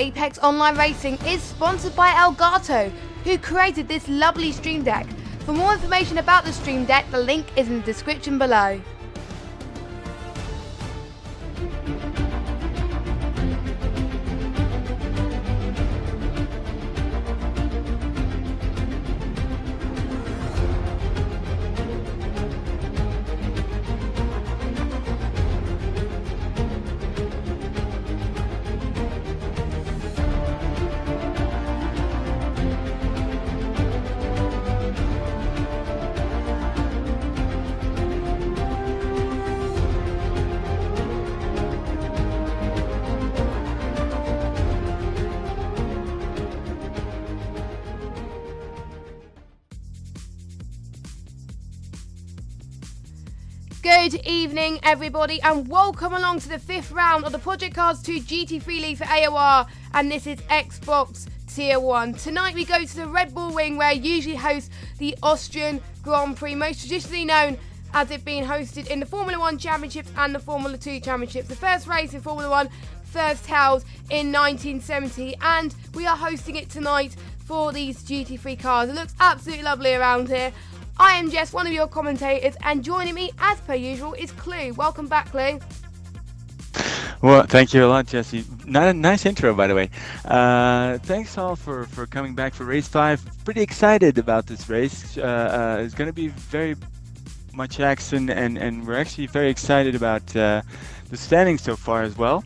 Apex Online Racing is sponsored by Elgato, who created this lovely Stream Deck. For more information about the Stream Deck, the link is in the description below. Good evening everybody and welcome along to the 5th round of the Project Cars 2 GT3 League for AOR, and this is Xbox Tier 1. Tonight we go to the Red Bull Ring, where it usually hosts the Austrian Grand Prix, most traditionally known as it being hosted in the Formula 1 Championships and the Formula 2 Championships. The first race in Formula 1 first held in 1970, and we are hosting it tonight for these GT3 cars. It looks absolutely lovely around here. I am Jess, one of your commentators, and joining me, as per usual, is Clue. Welcome back, Clue. Well, thank you a lot, Jesse. Nice intro, by the way. Thanks all for coming back for race 5. Pretty excited about this race. It's going to be very much action, and we're actually very excited about the standings so far as well.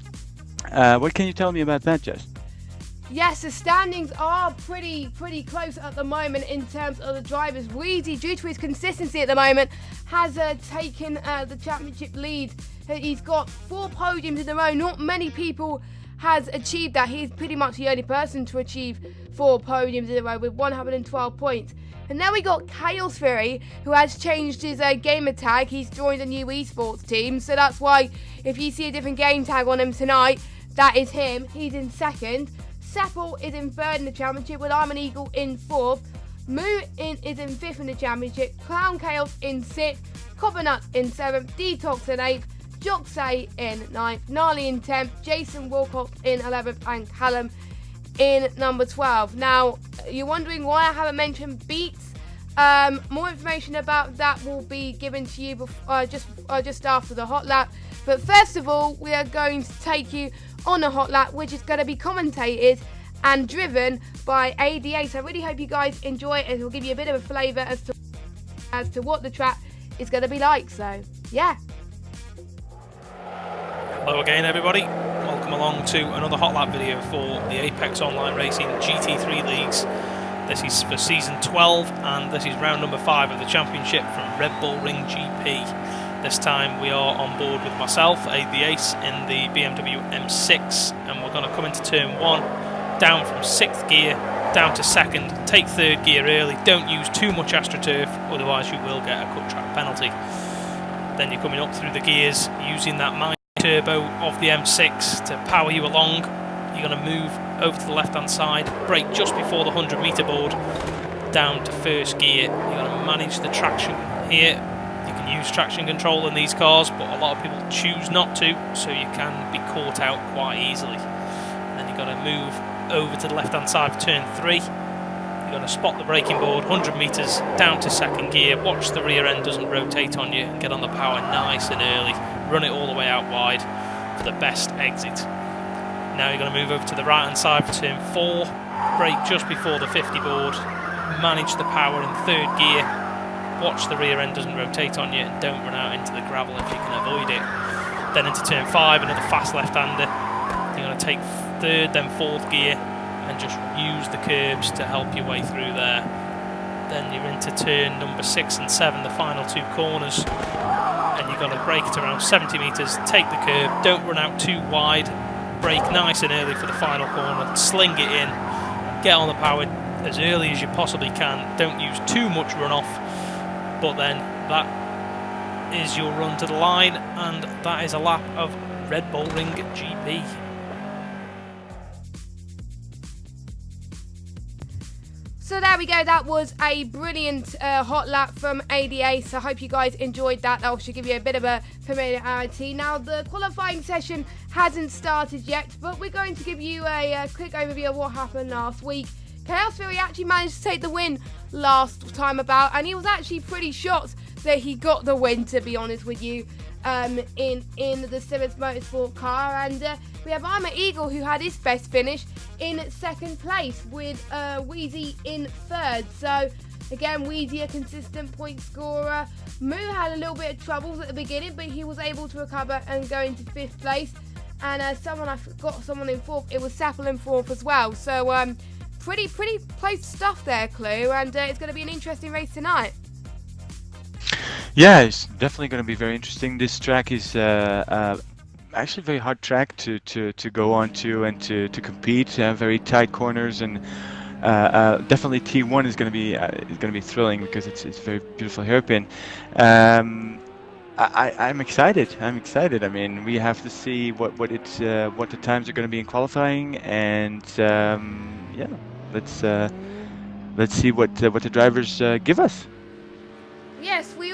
What can you tell me about that, Jess? Yes, the standings are pretty close at the moment in terms of the drivers. Weezy, due to his consistency at the moment, has taken the championship lead. He's got 4 podiums in a row. Not many people has achieved that. He's pretty much the only person to achieve 4 podiums in a row with 112 points. And then we got Chaos Fury, who has changed his gamer tag. He's joined a new esports team, so that's why if you see a different game tag on him tonight, that is him. He's in 2nd. Seppel is in 3rd in the championship, with I'm an Eagle in 4th. Moo is in 5th in the championship. Clown Chaos in 6th. Coppernuts in 7th. Detox in 8th. Joxay in 9th. Gnarly in 10th. Jason Wilcox in 11th. And Callum in number 12. Now, you're wondering why I haven't mentioned Beats. More information about that will be given to you before, just after the hot lap. But first of all, we are going to take you on a hot lap, which is going to be commentated and driven by ADA. So I really hope you guys enjoy it, and it will give you a bit of a flavour as to what the track is going to be like. So yeah. Hello again everybody, welcome along to another hot lap video for the Apex Online Racing GT3 Leagues. This is for season 12 and this is round number 5 of the championship from Red Bull Ring GP. This time we are on board with myself, Aid the Ace, in the BMW M6, and we're going to come into turn 1, down from 6th gear, down to 2nd, take 3rd gear early, don't use too much AstroTurf, otherwise you will get a cut track penalty. Then you're coming up through the gears, using that mighty turbo of the M6 to power you along. You're going to move over to the left hand side, brake just before the 100 metre board, down to 1st gear. You're going to manage the traction here. You can use traction control in these cars, but a lot of people choose not to, so you can be caught out quite easily. And then you've got to move over to the left hand side of turn 3. You're going to spot the braking board, 100 metres, down to 2nd gear, watch the rear end doesn't rotate on you, and get on the power nice and early. Run it all the way out wide for the best exit. Now you're going to move over to the right hand side for turn 4, brake just before the 50 board, manage the power in 3rd gear, watch the rear end doesn't rotate on you, and don't run out into the gravel if you can avoid it. Then into turn 5, another fast left-hander. You're going to take 3rd, then 4th gear, and just use the curbs to help your way through there. Then you're into turn number 6 and 7, the final 2 corners, and you've got to brake at around 70 metres, take the curb, don't run out too wide, brake nice and early for the final corner, sling it in, get on the power as early as you possibly can, don't use too much runoff. But then that is your run to the line, and that is a lap of Red Bull Ring GP. So there we go, that was a brilliant hot lap from ADA, so I hope you guys enjoyed that. That should give you a bit of a familiarity. Now the qualifying session hasn't started yet, but we're going to give you a quick overview of what happened last week. Chaos Fury actually managed to take the win last time about, and he was actually pretty shocked that he got the win, to be honest with you, in the Simmons Motorsport car. And we have Armour Eagle, who had his best finish in second place, with Wheezy in third. So again, Wheezy a consistent point scorer. Moo had a little bit of troubles at the beginning, but he was able to recover and go into fifth place. And I forgot someone in fourth. It was Sappel in fourth as well. So pretty close stuff there, Clue. And it's going to be an interesting race tonight. Yeah, it's definitely going to be very interesting. This track is actually a very hard track to go on to and to compete. Very tight corners, and definitely T1 is going to be thrilling because it's very beautiful hairpin. I'm excited. I mean, we have to see what the times are going to be in qualifying, and yeah, let's see what the drivers give us. Yes, we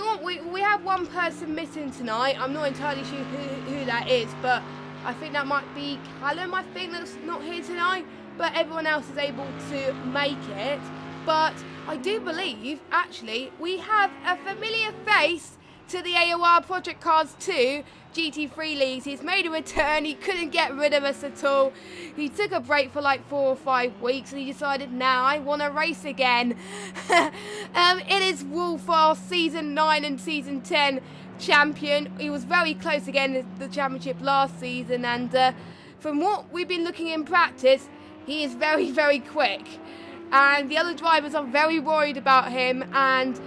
have one person missing tonight. I'm not entirely sure who that is, but I think that might be Callum. I think that's not here tonight, but everyone else is able to make it. But I do believe, actually, we have a familiar face to the AOR Project Cars 2 GT3 leagues. He's made a return. He couldn't get rid of us at all. He took a break for like 4 or 5 weeks, and he decided, now I want to race again. It is Wolfar, Season 9 and Season 10 champion. He was very close again in the championship last season, and from what we've been looking in practice, he is very, very quick. And the other drivers are very worried about him, and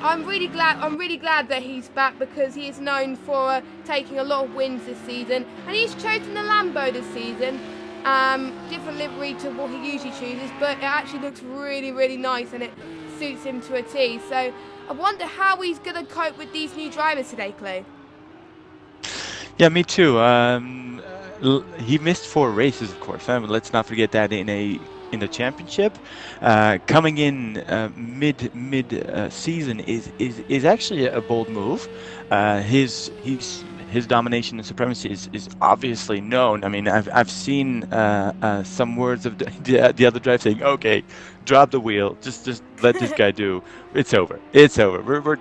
I'm really glad that he's back, because he is known for taking a lot of wins this season, and he's chosen the Lambo this season. Different livery to what he usually chooses, but it actually looks really, really nice, and it suits him to a T. So I wonder how he's going to cope with these new drivers today, Clay. Yeah, me too. He missed 4 races, of course. Let's not forget that in the championship, coming in mid season is actually a bold move. His domination and supremacy is obviously known. I mean, I've seen some words of the other drive saying, "Okay, drop the wheel, just let this guy do. It's over.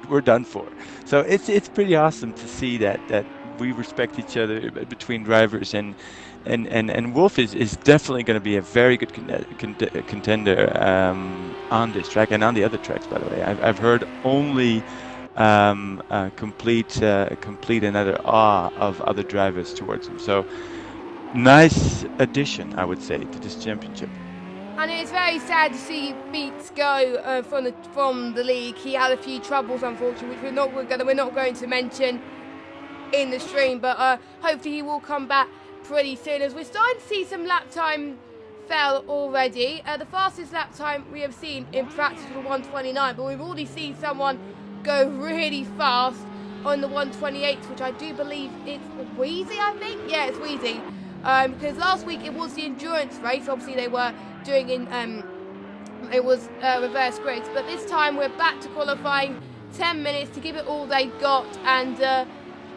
We're done for." So it's pretty awesome to see that we respect each other between drivers, and Wolf is definitely going to be a very good contender on this track and on the other tracks. By the way, I've heard only complete another awe of other drivers towards him. So nice addition, I would say, to this championship. And it's very sad to see Beats go from the league. He had a few troubles, unfortunately, which we're not going to mention in the stream, but hopefully he will come back pretty soon, as we're starting to see some lap time fell already. The fastest lap time we have seen in practice was 1:29, but we've already seen someone go really fast on the 1:28, which I do believe it's Wheezy, I think. Yeah, it's Wheezy. Because last week it was the endurance race. Obviously they were doing it was reverse grids, but this time we're back to qualifying. 10 minutes to give it all they got and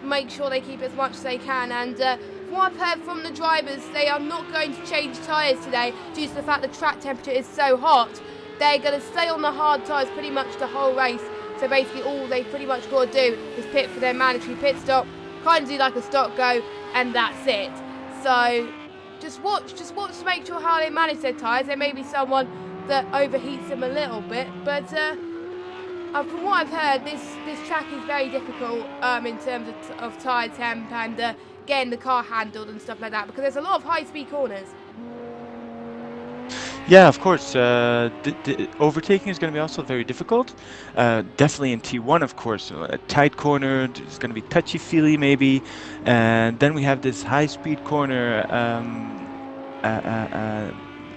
make sure they keep as much as they can. And from what I've heard from the drivers, they are not going to change tyres today due to the fact the track temperature is so hot. They're going to stay on the hard tyres pretty much the whole race. So basically all they pretty much got to do is pit for their mandatory pit stop, kind of do like a stop go, and that's it. So just watch to make sure how they manage their tyres. There may be someone that overheats them a little bit, but from what I've heard, this track is very difficult in terms of tyre temp and getting the car handled and stuff like that, because there's a lot of high-speed corners. Yeah, of course. The overtaking is going to be also very difficult. Definitely in T1, of course. A tight corner, it's going to be touchy-feely maybe. And then we have this high-speed corner,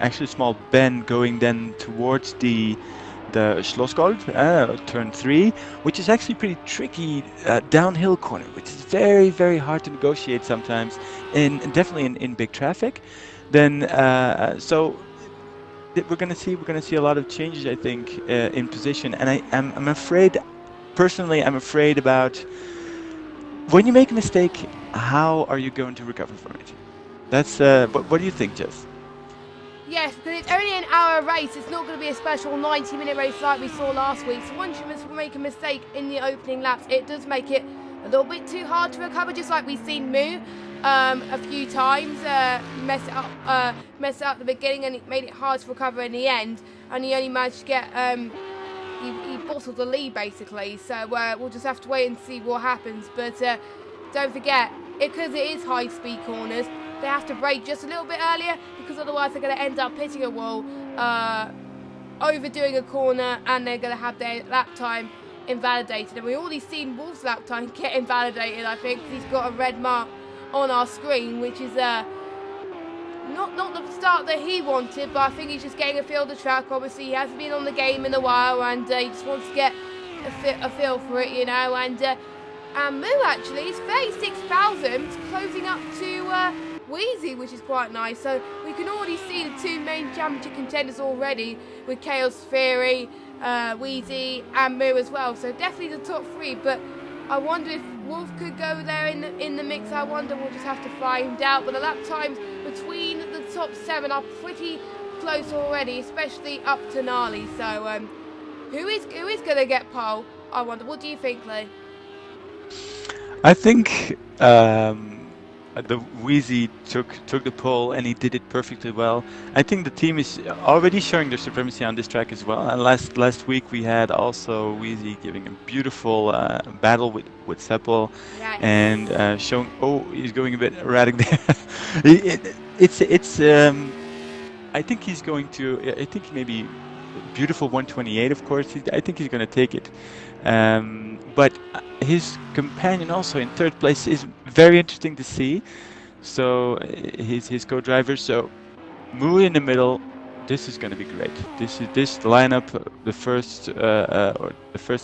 actually a small bend going then towards the Schlossgold, turn 3, which is actually pretty tricky downhill corner, which is very, very hard to negotiate sometimes, and definitely in big traffic. Then so we're gonna see a lot of changes, I think, in position, and I'm afraid, personally, I'm afraid about when you make a mistake how are you going to recover from it? That's what do you think, Jess? Yes, because it's only an hour race. It's not going to be a special 90-minute race like we saw last week. So once you make a mistake in the opening laps, it does make it a little bit too hard to recover, just like we've seen Moo a few times mess it up at the beginning, and it made it hard to recover in the end. And he only managed to get he bottled the lead basically. So we'll just have to wait and see what happens. But don't forget, because it is high-speed corners, they have to brake just a little bit earlier, because otherwise they're going to end up hitting a wall, overdoing a corner, and they're going to have their lap time invalidated. And we've already seen Wolf's lap time get invalidated, I think, because he's got a red mark on our screen, which is not the start that he wanted, but I think he's just getting a feel of the track. Obviously, he hasn't been on the game in a while, and he just wants to get a feel for it, you know. And Moo actually is 36,000, closing up to Wheezy, which is quite nice. So we can already see the two main championship contenders already, with Chaos Theory, Wheezy, and Moo as well. So definitely the top three. But I wonder if Wolf could go there in the mix. I wonder. We'll just have to find out. But the lap times between the top 7 are pretty close already, especially up to Gnarly. So who is going to get pole? I wonder. What do you think, Lee? I think the Wheezy took the pole, and he did it perfectly well. I think the team is already showing their supremacy on this track as well. And last week we had also Wheezy giving a beautiful battle with Seppel, Yes. and showing. Oh, he's going a bit erratic there. I think he's going to. I think maybe beautiful 128. Of course, I think he's going to take it. But his companion also in third place is very interesting to see. So his co-driver. So Moo in the middle. This is going to be great. This lineup. The first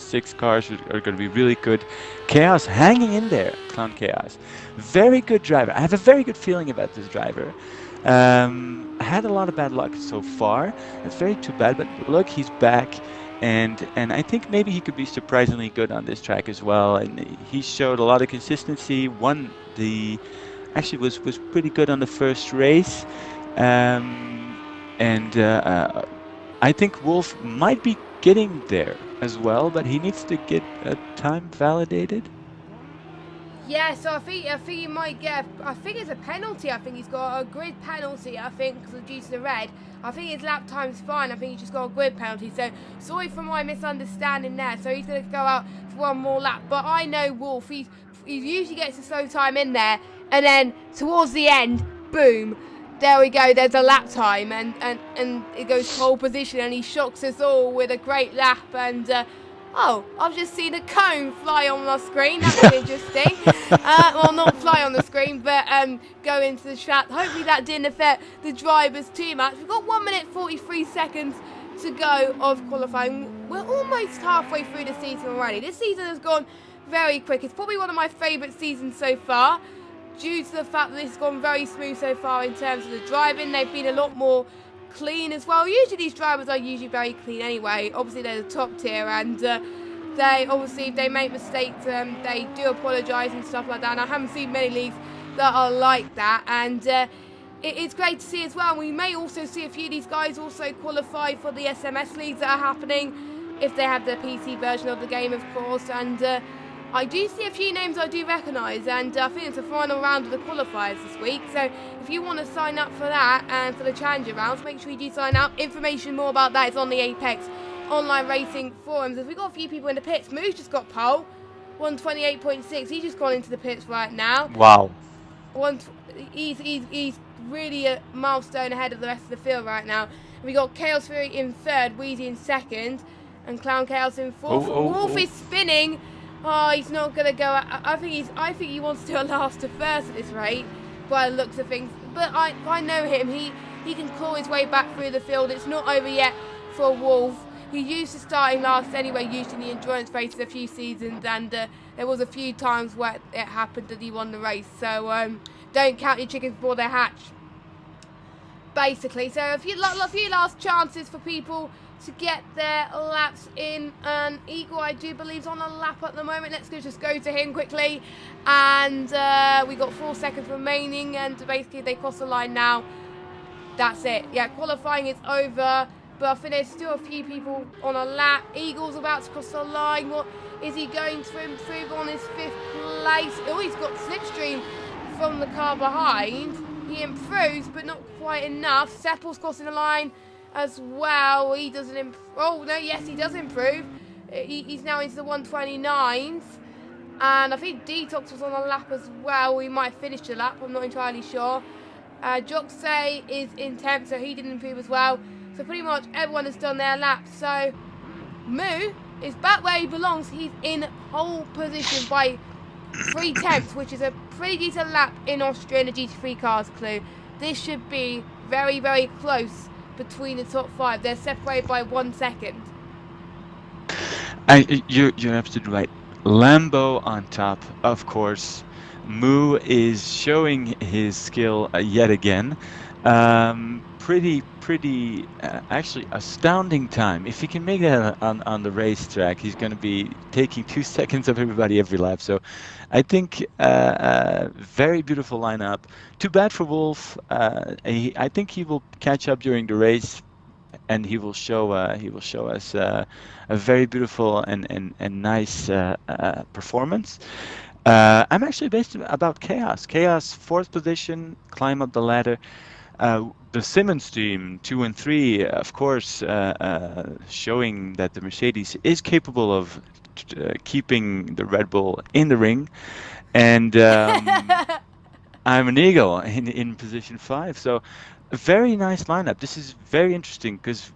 6 cars are going to be really good. Chaos hanging in there. Clown Chaos, very good driver. I have a very good feeling about this driver. I had a lot of bad luck so far. It's very too bad, but look, he's back. And I think maybe he could be surprisingly good on this track as well. And he showed a lot of consistency. Actually was pretty good on the first race. I think Wolf might be getting there as well, but he needs to get a time validated. Yeah, so I think he might get. I think it's a penalty. I think he's got a grid penalty. I think because due to the red. I think his lap time's fine. I think he's just got a grid penalty. So sorry for my misunderstanding there. So he's going to go out for one more lap. But I know Wolf. He usually gets a slow time in there, and then towards the end, boom. There we go, there's a lap time, and it goes pole position, and he shocks us all with a great lap. And oh, I've just seen a cone fly on my screen. That's interesting. Well, not fly on the screen, but go into the track. Hopefully that didn't affect the drivers too much. We've got 1 minute 43 seconds to go of qualifying. We're almost halfway through the season already. This season has gone very quick. It's probably one of my favourite seasons so far, due to the fact that this has gone very smooth so far in terms of the driving. They've been a lot more clean as well. Usually these drivers are usually very clean anyway. Obviously they're the top tier, and they obviously, if they make mistakes, they do apologise and stuff like that. And I haven't seen many leagues that are like that, and it's great to see as well. We may also see a few of these guys also qualify for the SMS leagues that are happening, if they have the PC version of the game, of course. And I do see a few names I do recognise, and I think it's the final round of the qualifiers this week. So if you want to sign up for that and for the Challenger rounds, make sure you do sign up. Information more about that is on the Apex Online Racing forums. If we've got a few people in the pits, Moo's just got pole, 128.6. He's just gone into the pits right now. Wow. He's really a milestone ahead of the rest of the field right now. We got Chaos Fury in third, Wheezy in second, and Clown Chaos in fourth. Wolf is spinning. Oh, he's not going to go. I think he wants to last to first at this rate, by the looks of things. But I know him. He can claw his way back through the field. It's not over yet for Wolf. He used to starting last anyway, used in the endurance races a few seasons, and there was a few times where it happened that he won the race. So don't count your chickens before they hatch, basically. So a few last chances for people to get their laps in. And Eagle, I do believe, is on a lap at the moment. Let's just go to him quickly. And we got 4 seconds remaining, and basically they cross the line now. That's it. Yeah, qualifying is over. But I think there's still a few people on a lap. Eagle's about to cross the line. What is he going to improve on his 5th place? Oh, he's got slipstream from the car behind. He improves, but not quite enough. Seppel's crossing the line as well. He doesn't improve. Oh, no, yes, he does improve. He's now into the 129s. And I think Detox was on a lap as well. We might finish the lap. I'm not entirely sure. Joxay is in 10th, so he didn't improve as well. So pretty much everyone has done their laps. So Moo is back where he belongs. He's in pole position by 3/10, which is a pretty decent lap in Austria in the GT3 cars, Clue. This should be very, very close between the top 5. They're separated by 1 second. You're absolutely right. Lambo on top, of course. Moo is showing his skill yet again. Pretty actually astounding time. If he can make that on the racetrack, he's going to be taking 2 seconds of everybody every lap. So I think very beautiful lineup. Too bad for Wolf. I think he will catch up during the race, and he will show us a very beautiful and nice performance. I'm actually based about Chaos. Chaos 4th position, climb up the ladder. The Simmons team 2 and 3, of course, showing that the Mercedes is capable of keeping the Red Bull in the ring, and I'm an Eagle in position 5. So a very nice lineup. This is very interesting because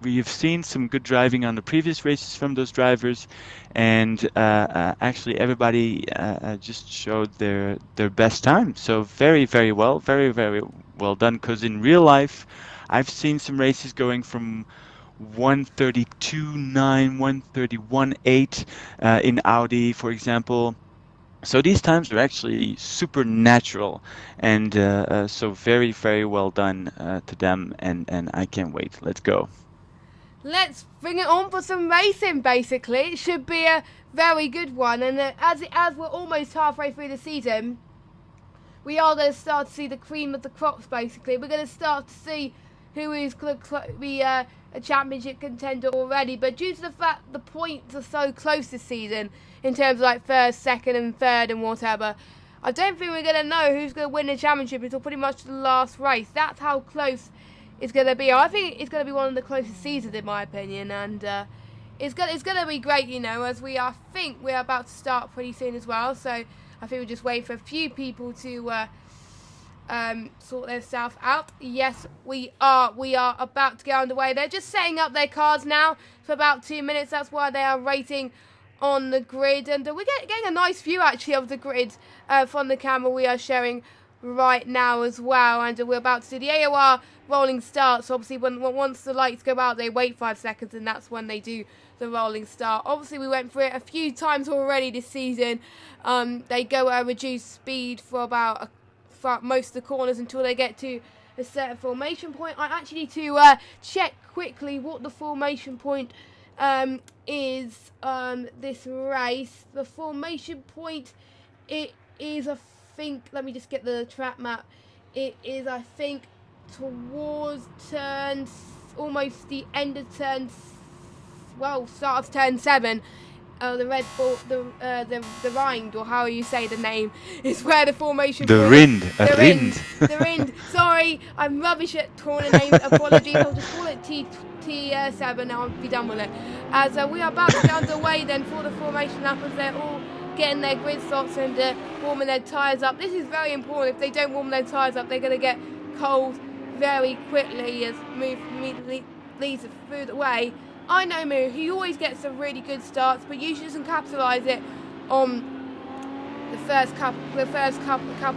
we've seen some good driving on the previous races from those drivers, and actually everybody just showed their best time. So very, very well done, because in real life I've seen some races going from 132.9, 131.8 in Audi, for example. So these times are actually super natural, and so very, very well done to them, and I can't wait. Let's go. Let's bring it on for some racing, basically. It should be a very good one. And as we're almost halfway through the season, we are going to start to see the cream of the crops, basically. We're going to start to see who is going to be a championship contender already. But due to the fact the points are so close this season, in terms of like 1st, 2nd and 3rd and whatever, I don't think we're going to know who's going to win the championship until pretty much the last race. That's how close it's going to be. I think it's going to be one of the closest seasons, in my opinion, and it's going to be great, you know, as I think we're about to start pretty soon as well. So I think we'll just wait for a few people to sort themselves out. Yes, we are about to get underway. They're just setting up their cars now for about 2 minutes. That's why they are racing on the grid, and we're getting a nice view actually of the grid from the camera we are showing right now as well. And we're about to do the AOR rolling start. So obviously once the lights go out, they wait 5 seconds, and that's when they do the rolling start. Obviously we went through it a few times already this season. They go at a reduced speed for most of the corners until they get to a certain formation point. I actually need to check quickly what the formation point is this race. The formation point, it is, I think, let me just get the track map. It is, I think, towards turn, almost the end of turn, start of turn 7. The Red Bull, the Rind, or how you say the name, is where the formation. The Rind. The Rind. Sorry, I'm rubbish at corner names. Apologies. I'll just call it T7. I'll be done with it. As we are about to get underway then for the formation lap, as they're all getting their grid slots and warming their tyres up. This is very important. If they don't warm their tyres up, they're going to get cold very quickly, as Moo leads through the way. I know Moo, he always gets some really good starts, but usually doesn't capitalise it on the first couple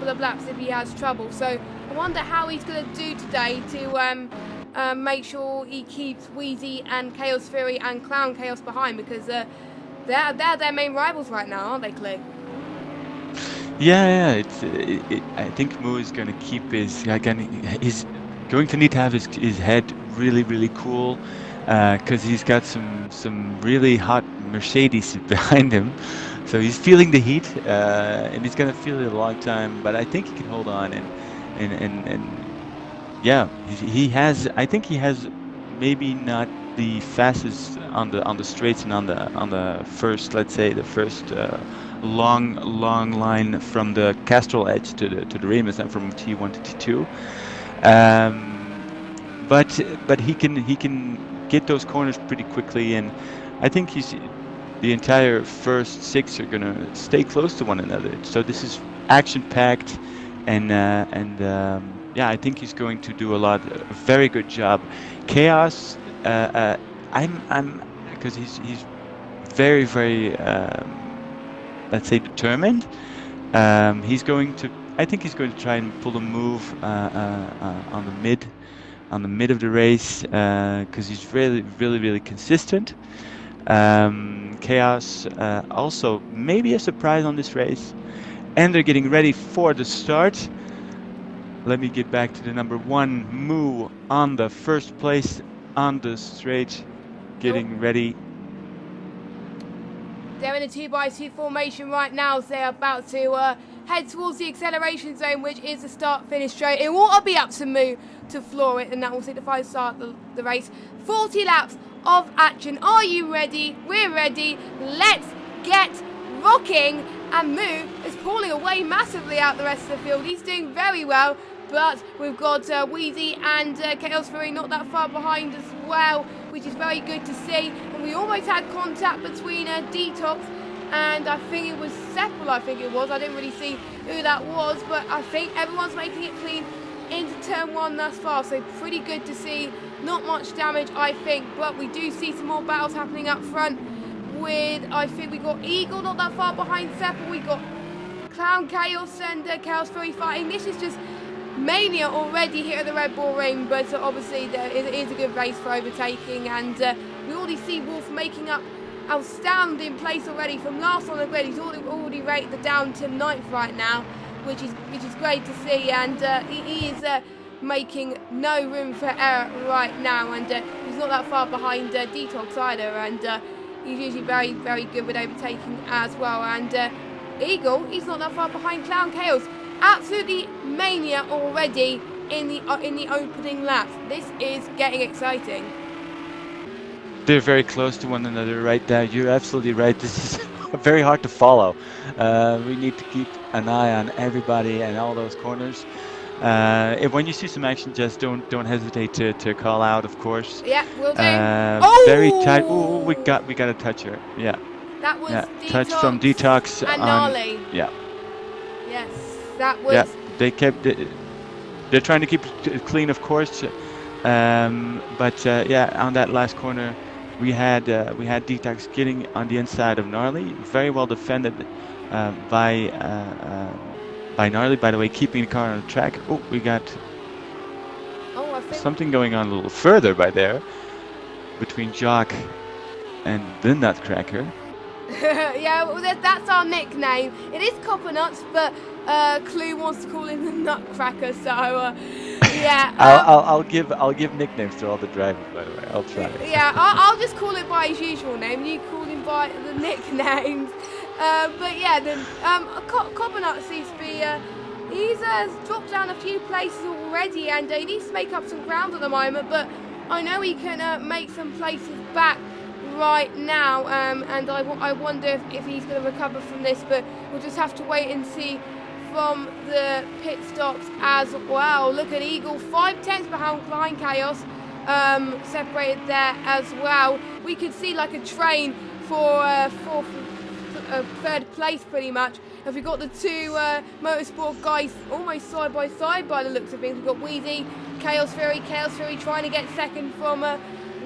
of laps if he has trouble. So I wonder how he's going to do today to make sure he keeps Wheezy and Chaos Fury and Clown Chaos behind, because they're their main rivals right now, aren't they, Clay? Yeah. I think Moo is going to keep he's going to need to have his head really, really cool. because he's got some really hot Mercedes behind him. So he's feeling the heat, and he's gonna feel it a long time. But I think he can hold on, and yeah, he has. I think he has maybe not the fastest on the straights and on the first, let's say the first long line from the Castrol edge to the Remus, and from T1 to T2. But he can get those corners pretty quickly, and I think the entire first 6 are gonna stay close to one another. So this is action-packed, and yeah, I think he's going to do a very good job. Chaos, I'm because he's very let's say determined. He's going to. I think he's going to try and pull a move on the mid of the race, because he's really consistent. Chaos also maybe a surprise on this race, and they're getting ready for the start. Let me get back to the number 1, Moo, on the first place on the straight, getting ready. They're in a 2x2 formation right now, so they're about to head towards the acceleration zone, which is the start-finish straight. It will be up to Moo to floor it, and that will signify the start of the race. 40 laps of action. Are you ready? We're ready. Let's get rocking. And Moo is pulling away massively out the rest of the field. He's doing very well, but we've got Wheezy and Chaos Fury not that far behind as well, which is very good to see. And we almost had contact between Detox and I think it was Seppel, I didn't really see who that was, but I think everyone's making it clean into turn 1 thus far, so pretty good to see. Not much damage, I think, but we do see some more battles happening up front with, I think we got Eagle not that far behind Seppel, we got Clown Chaos and Chaos Fury fighting. This is just Mania already here at the Red Bull Ring, but obviously it is a good race for overtaking, and we already see Wolf making up outstanding place already from last on the grid. He's already rated down to 9th right now, which is great to see, and he is making no room for error right now, and he's not that far behind Detox either, and he's usually very good with overtaking as well. And Eagle, he's not that far behind Clown Chaos. Absolutely mania already in the opening laps. This is getting exciting. They're very close to one another right now. You're absolutely right. This is very hard to follow. We need to keep an eye on everybody and all those corners. When you see some action, just don't hesitate to call out, of course. Yeah, we'll do. Very tight. Oh, we got a toucher. Yeah. That was touch from Detox and Gnarly. Yeah. Yes, that was. Yeah, they kept. They're trying to keep it clean, of course. But yeah, on that last corner, we had Detox getting on the inside of Gnarly. Very well defended by Gnarly, by the way, keeping the car on the track. Oh, we got I think something going on a little further by there between Jock and the Nutcracker. Yeah, well, that's our nickname. It is Copper Nuts, but Clue wants to call him the Nutcracker, so yeah. I'll give nicknames to all the drivers, by the way. I'll try. Yeah, I'll just call it by his usual name. You call him by the nicknames. But yeah, then Copper Nuts seems to be. He's dropped down a few places already, and he needs to make up some ground at the moment. But I know he can make some places back right now, and I wonder if he's going to recover from this. But we'll just have to wait and see from the pit stops as well. Look at Eagle, 5/10 behind Chaos, separated there as well. We could see like a train for third place pretty much. If we got the two motorsport guys almost side by side by the looks of things. We've got Wheezy, Chaos Fury trying to get second from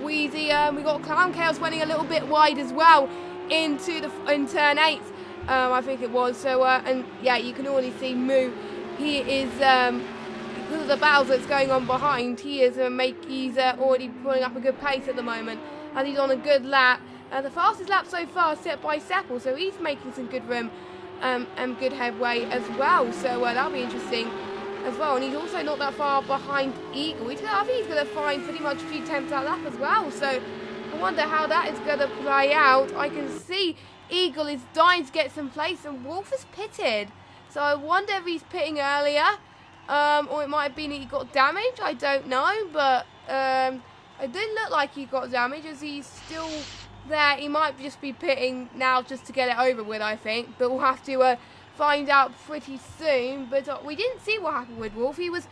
Wheezy. We got Clown Chaos running a little bit wide as well in turn 8. I think it was. So and yeah, you can already see Moo. He is because of the battles that's going on behind. He is he's already pulling up a good pace at the moment, and he's on a good lap. The fastest lap so far set by Seppel, so he's making some good room and good headway as well. So that'll be interesting as well, and he's also not that far behind Eagle. I think he's going to find pretty much a few tenths out lap as well, so I wonder how that is going to play out. I can see Eagle is dying to get some place, and Wolf is pitted, so I wonder if he's pitting earlier, or it might have been he got damage, I don't know, but it didn't look like he got damage as he's still there. He might just be pitting now just to get it over with, I think, but we'll have to find out pretty soon. But we didn't see what happened with Wolf. He was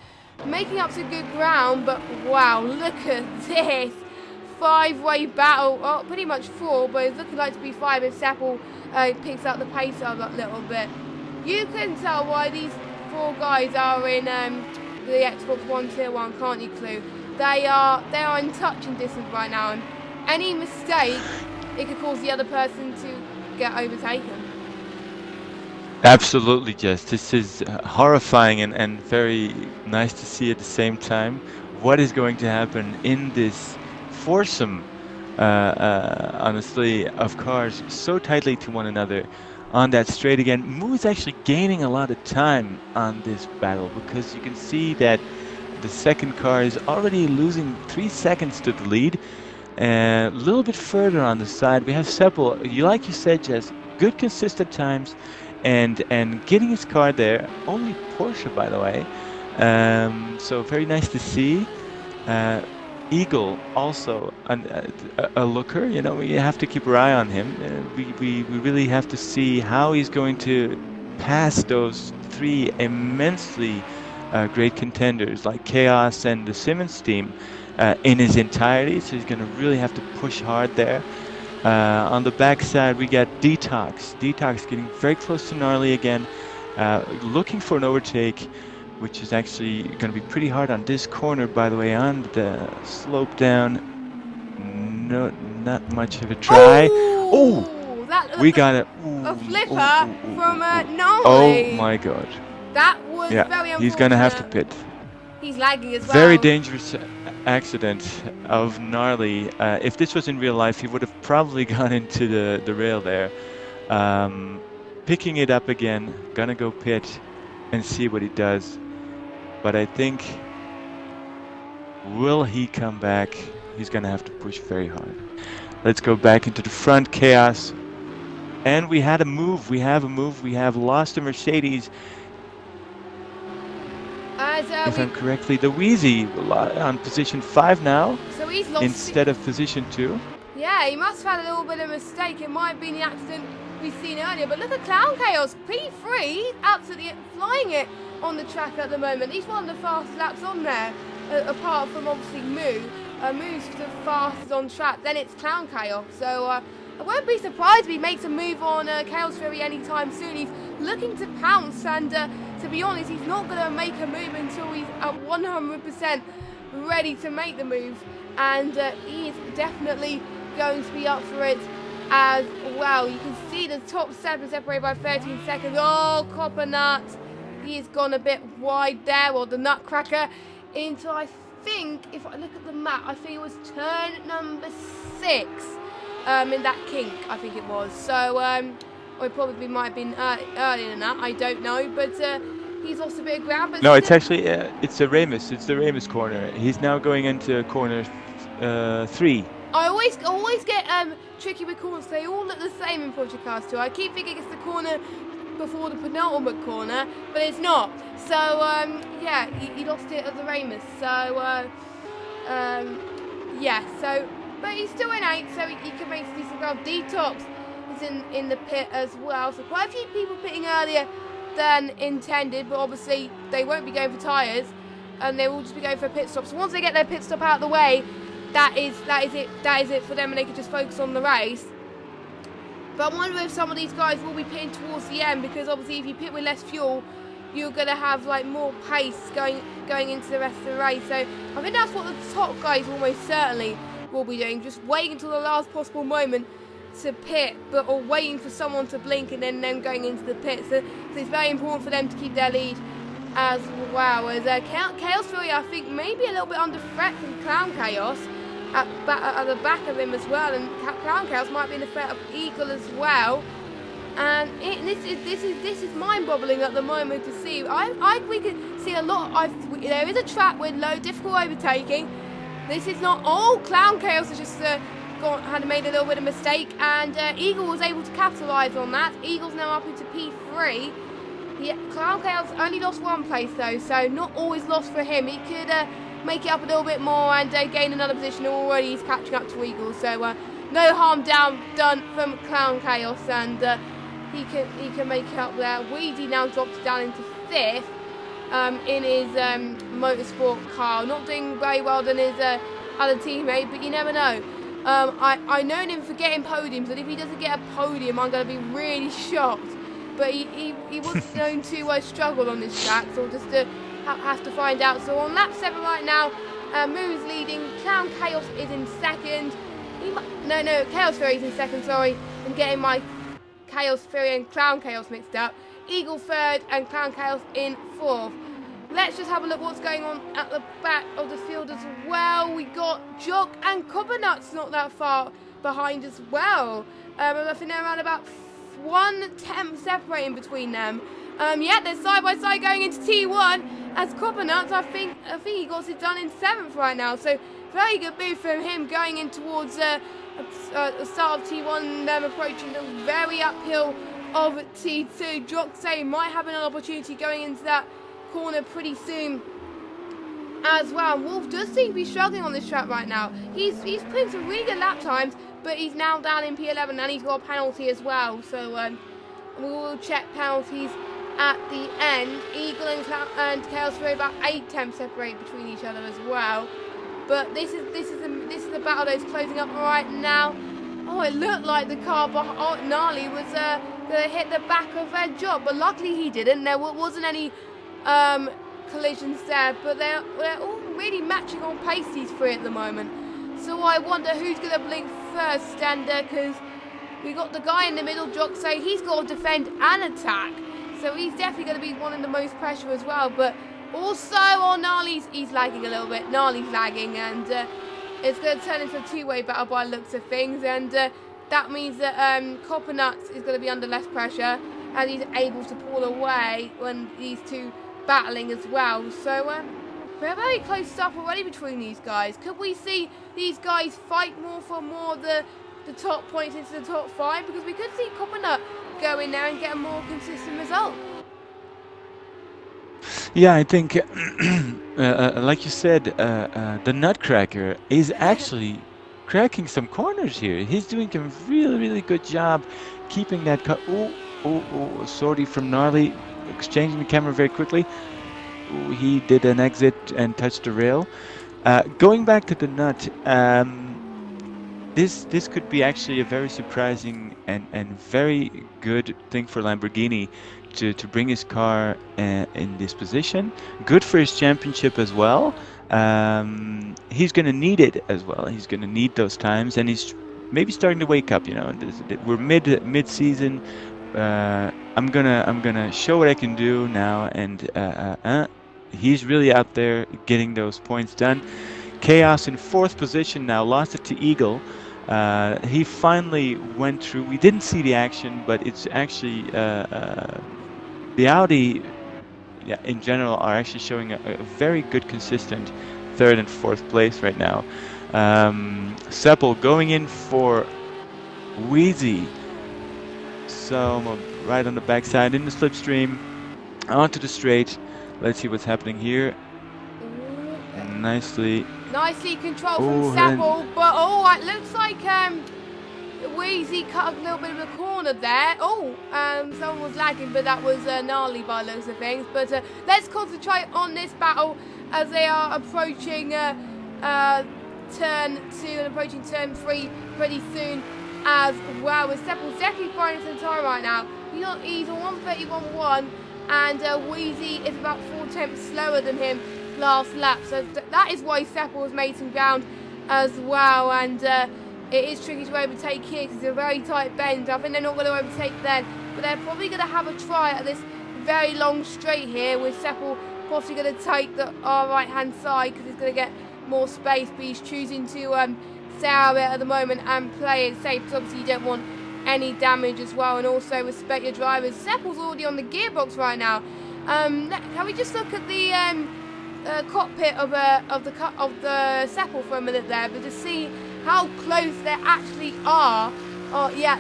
making up some good ground, but wow, look at this five-way battle. Oh, pretty much four, but it's looking like to be five if Seppel picks up the pace up a little bit. You can tell why these four guys are in the Xbox One Tier 1, can't you, Clue? They are in touching distance right now, and any mistake, it could cause the other person to get overtaken. Absolutely, Jess. This is horrifying and very nice to see at the same time. What is going to happen in this foursome, honestly, of cars so tightly to one another on that straight again. Moo is actually gaining a lot of time on this battle because you can see that the second car is already losing 3 seconds to the lead. A little bit further on the side, we have Seppel, like you said, Jess, good consistent times and getting his car there. Only Porsche, by the way. So very nice to see. Eagle also a looker. You know, we have to keep our eye on him. We really have to see how he's going to pass those three immensely great contenders like Chaos and the Simmons team in his entirety. So he's going to really have to push hard there. On the backside, we got Detox. Detox getting very close to Gnarly again, looking for an overtake, which is actually going to be pretty hard on this corner, by the way, on the slope down. No, not much of a try. Oh, we got it. A flipper from Gnarly. Oh my God. That was very unfortunate. He's going to have to pit. He's lagging as well. Very dangerous accident of Gnarly. If this was in real life, he would have probably gone into the rail there. Picking it up again, gonna go pit and see what he does. But I think, will he come back? He's gonna have to push very hard. Let's go back into the front, Chaos. And we had a move. We have a move. We have lost a Mercedes. If I'm correctly, the Wheezy on position 5 now, so he's lost instead of position 2. Yeah, he must have had a little bit of a mistake. It might have been the accident we've seen earlier. But look at Clown Chaos, P3, he's absolutely flying it on the track at the moment. He's one of the fastest laps on there, apart from obviously Moo. Moo's the fastest on track. Then it's Clown Chaos. So I won't be surprised if he makes a move on Chaos Fury anytime soon. He's looking to pounce, and to be honest, he's not going to make a move until he's at 100% ready to make the move. And he is definitely going to be up for it as well. You can see the top 7 separated by 13 seconds. Oh, Copper Nut. He has gone a bit wide there, or the Nutcracker, into, I think, if I look at the map, I think it was turn number 6 in that kink, I think it was. So, or it probably might have been earlier than that, I don't know, but he's lost a bit of ground. But no, it's actually, it's the Ramus corner. He's now going into corner 3. I always get tricky with corners. They all look the same in Project Cars 2. I keep thinking it's the corner before the penultimate corner, but it's not. So, yeah, he lost it at the Ramus. So, yeah, so, but he's still in 8, so he can make some decent ground. Detox is in the pit as well. So quite a few people pitting earlier than intended, but obviously they won't be going for tyres, and they will just be going for a pit stop. So once they get their pit stop out of the way, that is it for them, and they can just focus on the race. But I wonder if some of these guys will be pitting towards the end, because obviously if you pit with less fuel, you're going to have like more pace going into the rest of the race. So I think that's what the top guys almost certainly will be doing, just waiting until the last possible moment to pit, or waiting for someone to blink and then them going into the pit. So it's very important for them to keep their lead as well. As Chaos Fury, I think, maybe a little bit under threat from Clown Chaos at the back of him as well, and Clown Chaos might be in the threat of Eagle as well. And this is mind-boggling at the moment to see. We can see a lot. There is a track with low difficult overtaking. This is not. Oh, Clown Chaos has just had made a little bit of mistake, and Eagle was able to capitalise on that. Eagle's now up into P3. Clown Chaos only lost one place though, so not always lost for him. He could make it up a little bit more and gain another position. Already he's catching up to Eagle, so no harm done from Clown Chaos, and he can make it up there. Wheezy now drops down into 5th in his motorsport car. Not doing very well than his other teammate, but you never know. I know him for getting podiums, and if he doesn't get a podium, I'm going to be really shocked. But he was known to struggle on this track, so we'll just have to find out. So on lap 7 right now, Moo is leading. Clown Chaos is in 2nd. No, Chaos Fury is in 2nd, sorry. I'm getting my Chaos Fury and Clown Chaos mixed up. Eagle 3rd and Clown Chaos in 4th. Let's just have a look what's going on at the back of the field as well. We got Jock and Coppernuts not that far behind as well. I think they're around about 1/10 separating between them. Yeah, they're side by side going into T1 as Coppernuts. I think he got it done in 7th right now. So very good move from him going in towards the start of T1, them approaching the very uphill of T2. Jock say might have an opportunity going into that corner pretty soon as well. Wolf does seem to be struggling on this track right now. He's putting some really good lap times, but he's now down in P11 and he's got a penalty as well. So we will check penalties at the end. Eagle and Chaos Fury about 8 separate between each other as well. But this is the battle that's closing up right now. Oh, it looked like the car behind Gnarly was going to hit the back of their Job, but luckily he didn't. There wasn't any collisions there, but they're all really matching on pace, these three at the moment. So I wonder who's going to blink first, and because we got the guy in the middle, Jock, so he's got to defend and attack, so he's definitely going to be one in the most pressure as well. But also on Gnarly's, he's lagging a little bit. Gnarly's lagging, and it's going to turn into a two-way battle by the looks of things, and that means that Coppernuts is going to be under less pressure, and he's able to pull away when these two battling as well. So we're very close stuff already between these guys. Could we see these guys fight more for more of the top points into the top 5? Because we could see Coppernut go in there and get a more consistent result. Yeah, I think, like you said, the Nutcracker is actually cracking some corners here. He's doing a really, really good job keeping that car. Oh, sorry from Gnarly, exchanging the camera very quickly. Ooh, he did an exit and touched the rail. Going back to the Nut, this could be actually a very surprising and very good thing for Lamborghini to bring his car in this position. Good for his championship as well. He's going to need it as well. He's going to need those times, and he's maybe starting to wake up. You know, we're mid-season. I'm gonna show what I can do now, and he's really out there getting those points done. Chaos in 4th position now, lost it to Eagle. He finally went through. We didn't see the action, but it's actually the Audi, in general, are actually showing a very good, consistent 3rd and 4th place right now. Seppel going in for Wheezy. So right on the backside in the slipstream, onto the straight. Let's see what's happening here. Nicely controlled from Seppel, but it looks like Wheezy cut a little bit of a corner there. Someone was lagging, but that was Gnarly by looks of things. But let's concentrate on this battle as they are approaching turn 2 and approaching turn 3 pretty soon as well. With Seppel's definitely finding some time right now. He's on 1:31.1, and Wheezy is about 4 slower than him last lap. So that is why Seppel has made some ground as well, and it is tricky to overtake here because it's a very tight bend. I think they're not going to overtake then, but they're probably going to have a try at this very long straight here, with Seppel possibly going to take our right-hand side because he's going to get more space, but he's choosing to stay out of it at the moment and play it safe, because obviously you don't want any damage as well, and also respect your drivers. Seppel's already on the gearbox right now. Can we just look at the cockpit of the Seppel for a minute there, but to see how close they actually are. Oh yeah,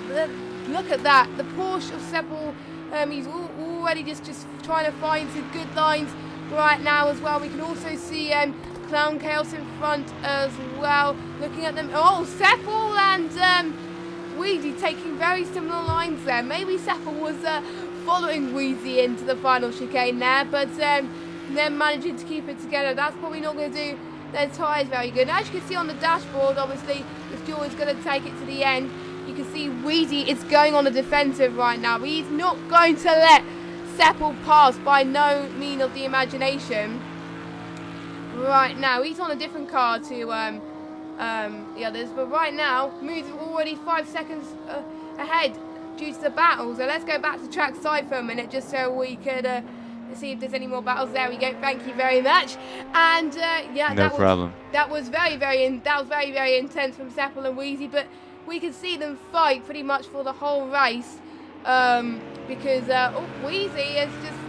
look at that. The Porsche of Seppel, he's already just trying to find some good lines right now as well. We can also see Clown Chaos in front as well. Looking at them, oh, Seppel and Wheezy taking very similar lines there. Maybe Seppel was following Wheezy into the final chicane there, but they're managing to keep it together. That's probably not going to do their tyres very good. Now, as you can see on the dashboard, obviously, if Jordan's going to take it to the end, you can see Wheezy is going on the defensive right now. He's not going to let Seppel pass by no mean of the imagination. Right now, he's on a different car to the others, but right now, Moose already 5 seconds ahead due to the battle. So let's go back to track side for a minute, just so we could see if there's any more battles. There we go. Thank you very much. And yeah, no problem. That was very intense from Seppel and Wheezy, but we could see them fight pretty much for the whole race because Wheezy is just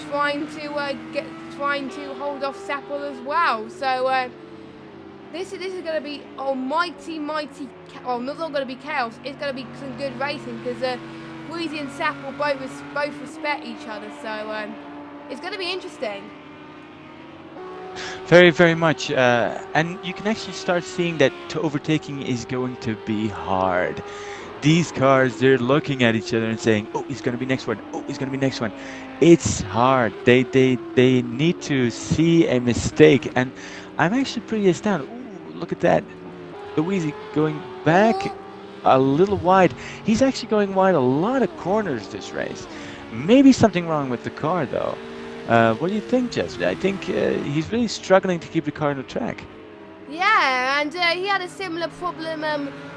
trying to hold off Seppel as well. So this is going to be mighty. Oh, not going to be chaos. It's going to be some good racing because Wheezy and Seppel both respect each other. So it's going to be interesting. Very much, and you can actually start seeing that overtaking is going to be hard. These cars, they're looking at each other and saying, "Oh, he's going to be next one. Oh, he's going to be next one." It's hard. They need to see a mistake, and I'm actually pretty astounded. Ooh, look at that! The Wheezy going back a little wide. He's actually going wide a lot of corners this race. Maybe something wrong with the car, though. What do you think, Jess? I think he's really struggling to keep the car on the track. Yeah, and he had a similar problem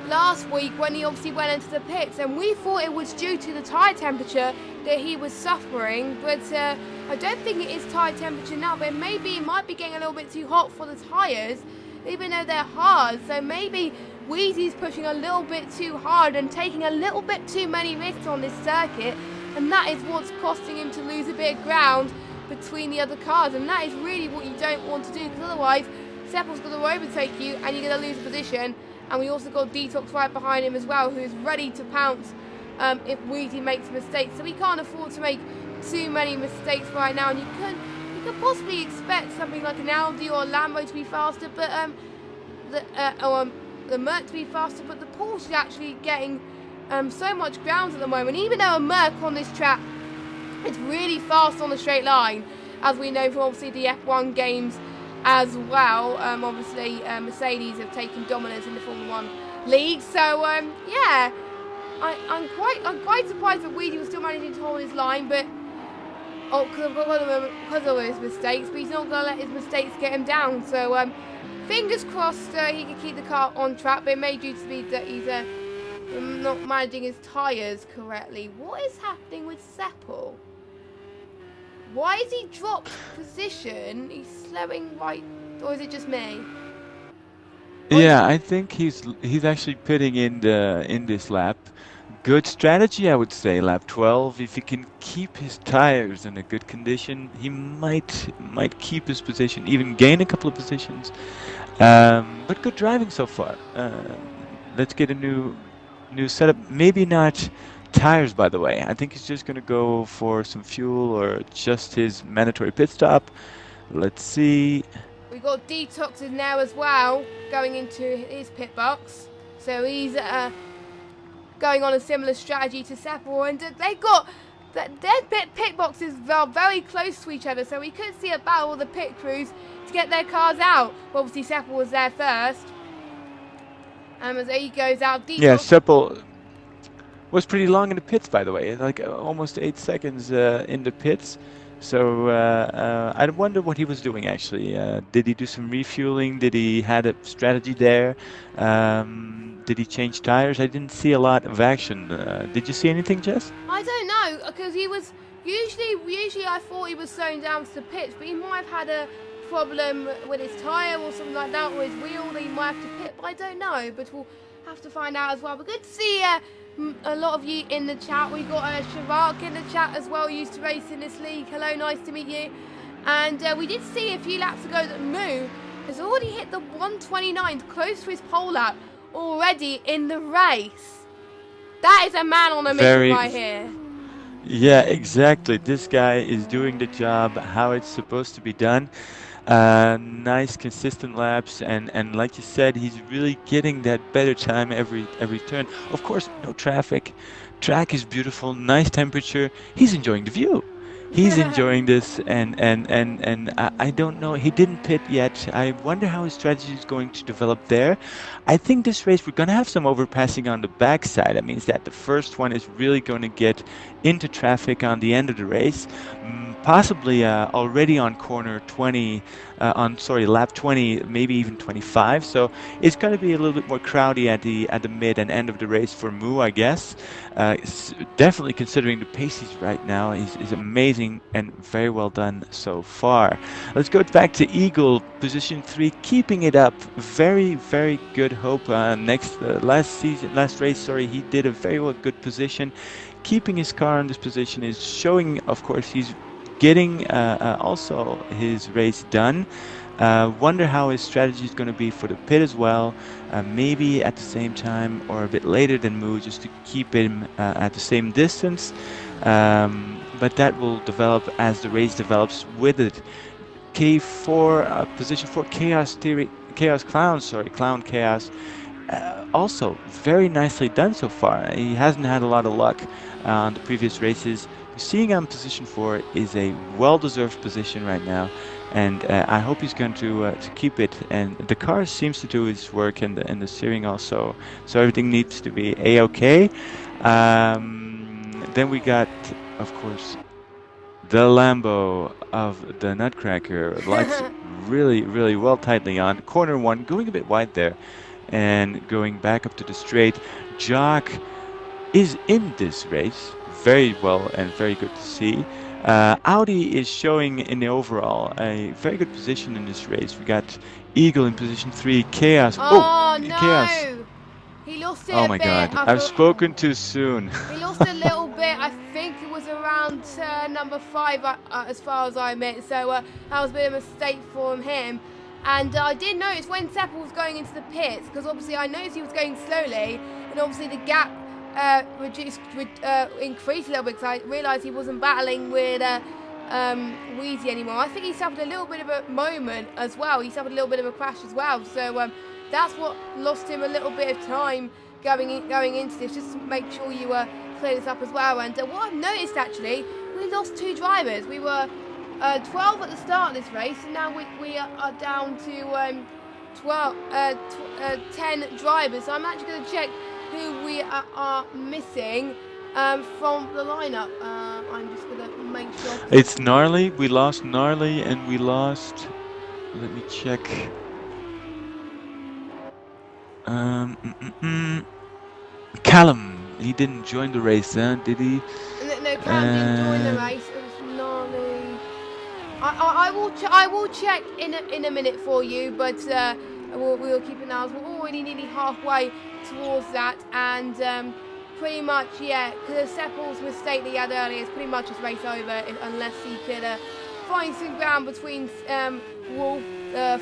last week when he obviously went into the pits, and we thought it was due to the tyre temperature that he was suffering, but I don't think it is tyre temperature now, but maybe it might be getting a little bit too hot for the tyres, even though they're hard. So maybe Wheezy's pushing a little bit too hard and taking a little bit too many risks on this circuit, and that is what's costing him to lose a bit of ground between the other cars, and that is really what you don't want to do, because otherwise Seppel's going to overtake you and you're going to lose position. And we also got Detox right behind him as well, who's ready to pounce if Wheezy makes mistakes. So we can't afford to make too many mistakes right now, and you could possibly expect something like an Audi or a Lambo to be faster, but the Merc to be faster, but the Porsche is actually getting so much ground at the moment. Even though a Merc on this track is really fast on the straight line, as we know from obviously the F1 games as well. Obviously Mercedes have taken dominance in the Formula 1 league, so yeah, I'm quite surprised that Wheezy was still managing to hold his line, but because of his mistakes, but he's not going to let his mistakes get him down. So fingers crossed he can keep the car on track, but it may due to be that he's not managing his tyres correctly. What is happening with Seppel? Why has he dropped position? He's slowing right, or is it just me? Yeah, I think he's actually pitting in this lap. Good strategy, I would say. Lap 12. If he can keep his tires in a good condition, he might keep his position, even gain a couple of positions. But good driving so far. Let's get a new setup. Maybe not tires, by the way. I think he's just going to go for some fuel or just his mandatory pit stop. Let's see. We got Detox in there as well, going into his pit box. So he's going on a similar strategy to Seppel, and they got their pit boxes are very close to each other, so we could see a battle of the pit crews to get their cars out. Well, obviously Seppel was there first. As he goes out, Detox. Yeah, Seppel was pretty long in the pits, by the way, like almost 8 seconds in the pits. So I wonder what he was doing actually. Did he do some refueling? Did he had a strategy there? Did he change tires? I didn't see a lot of action. Did you see anything, Jess? I don't know, because he was usually I thought he was slowing down to the pits, but he might have had a problem with his tyre or something like that, or his wheel that he might have to pit. But I don't know. But we'll have to find out as well. But good to see a lot of you in the chat. We got Shirak in the chat as well, used to race in this league. Hello, nice to meet you. And we did see a few laps ago that Moo has already hit the 129, close to his pole lap already in the race. That is a man on a mission right here. Yeah, exactly. This guy is doing the job how it's supposed to be done. Nice consistent laps, and like you said, he's really getting that better time every turn. Of course, no traffic. Track is beautiful, nice temperature. He's enjoying the view. He's enjoying this, and I don't know. He didn't pit yet. I wonder how his strategy is going to develop there. I think this race we're going to have some overpassing on the backside. That means that the first one is really going to get into traffic on the end of the race, possibly already on corner 20, lap 20, maybe even 25. So it's going to be a little bit more crowdy at the mid and end of the race for Moo, I guess. Definitely considering the pace he's right now, is amazing and very well done so far. Let's go back to Eagle, position 3, keeping it up. Very, very good hope. Last race, he did a very well good position. Keeping his car in this position is showing, of course, he's getting also his race done. Wonder how his strategy is going to be for the pit as well. Maybe at the same time or a bit later than Moo, just to keep him at the same distance. But that will develop as the race develops with it. K4, position 4, Clown Chaos. Also very nicely done so far. He hasn't had a lot of luck on the previous races. Seeing him in position 4 is a well-deserved position right now, and I hope he's going to keep it. And the car seems to do its work, and the steering also. So everything needs to be a-okay. Then we got, of course, the Lambo of the Nutcracker. Lights really, really well tightly on. Corner 1, going a bit wide there, and going back up to the straight. Jock is in this race very well and very good to see. Audi is showing in the overall a very good position in this race. We got Eagle in position 3, Chaos. Oh no! Chaos. He lost it Oh a my bit. God, I've spoken too soon. He lost a little bit. I think it was around number 5 as far as I admit. So that was a bit of a mistake from him. And I did notice when Seppel was going into the pits, because obviously I noticed he was going slowly, and obviously the gap increased a little bit, because I realised he wasn't battling with Wheezy anymore. I think he suffered a little bit of a moment as well. He suffered a little bit of a crash as well. So that's what lost him a little bit of time going into this, just to make sure you clear this up as well. And what I've noticed actually, we lost 2 drivers. We were 12 at the start of this race, and now we are down to 10 drivers. So I'm actually going to check who we are missing from the lineup. I'm just going to make sure. It's Gnarly. We lost Gnarly, and we lost. Let me check. Callum. He didn't join the race, did he? No, Callum didn't join the race. It was Gnarly. I will check in a minute for you, but we'll keep an eye. We're already nearly halfway towards that, and pretty much, yeah, because Seppel's mistake that he had earlier is pretty much his race over, unless he could find some ground between Wolf,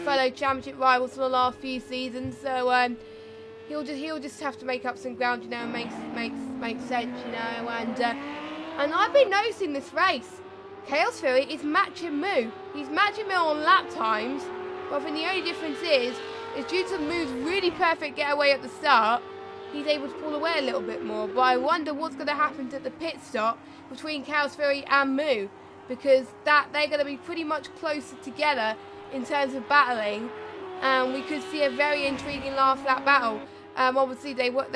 fellow championship rivals for the last few seasons. So he'll just have to make up some ground, you know, and makes sense, you know. And I've been noticing this race. Chaos Fury is matching Moo. He's matching Moo on lap times, but I think the only difference is due to Moo's really perfect getaway at the start, he's able to pull away a little bit more. But I wonder what's going to happen to the pit stop between Chaos Fury and Moo, because they're going to be pretty much closer together in terms of battling, and we could see a very intriguing last lap battle. Obviously they were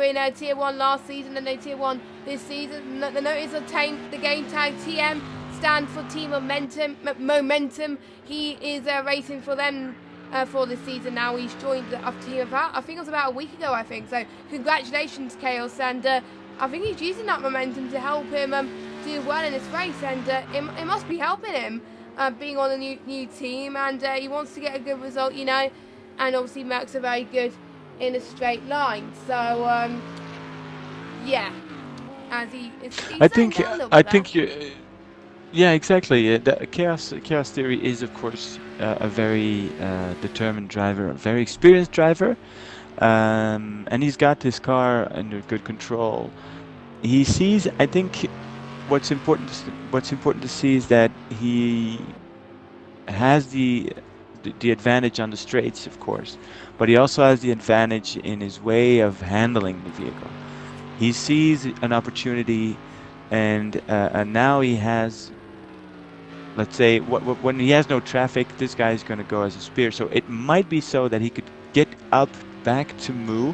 in Tier 1 last season, and they Tier 1 this season. The notice of the game tag TM stand for Team Momentum. He is racing for them for this season now. He's joined the team I think it was about a week ago, I think. So congratulations, Chaos, and I think he's using that momentum to help him do well in this race, and it must be helping him being on a new team, and he wants to get a good result, you know. And obviously Merck's a very good in a straight line. So yeah, as he's I think down a little I bit there. think you. Yeah, exactly. The Chaos Theory is, of course, a very determined driver, a very experienced driver, and he's got his car under good control. He sees, I think, what's important to see is that he has the advantage on the straights, of course, but he also has the advantage in his way of handling the vehicle. He sees an opportunity, and now he has, let's say, when he has no traffic, this guy is going to go as a spear. So it might be so that he could get up back to Moo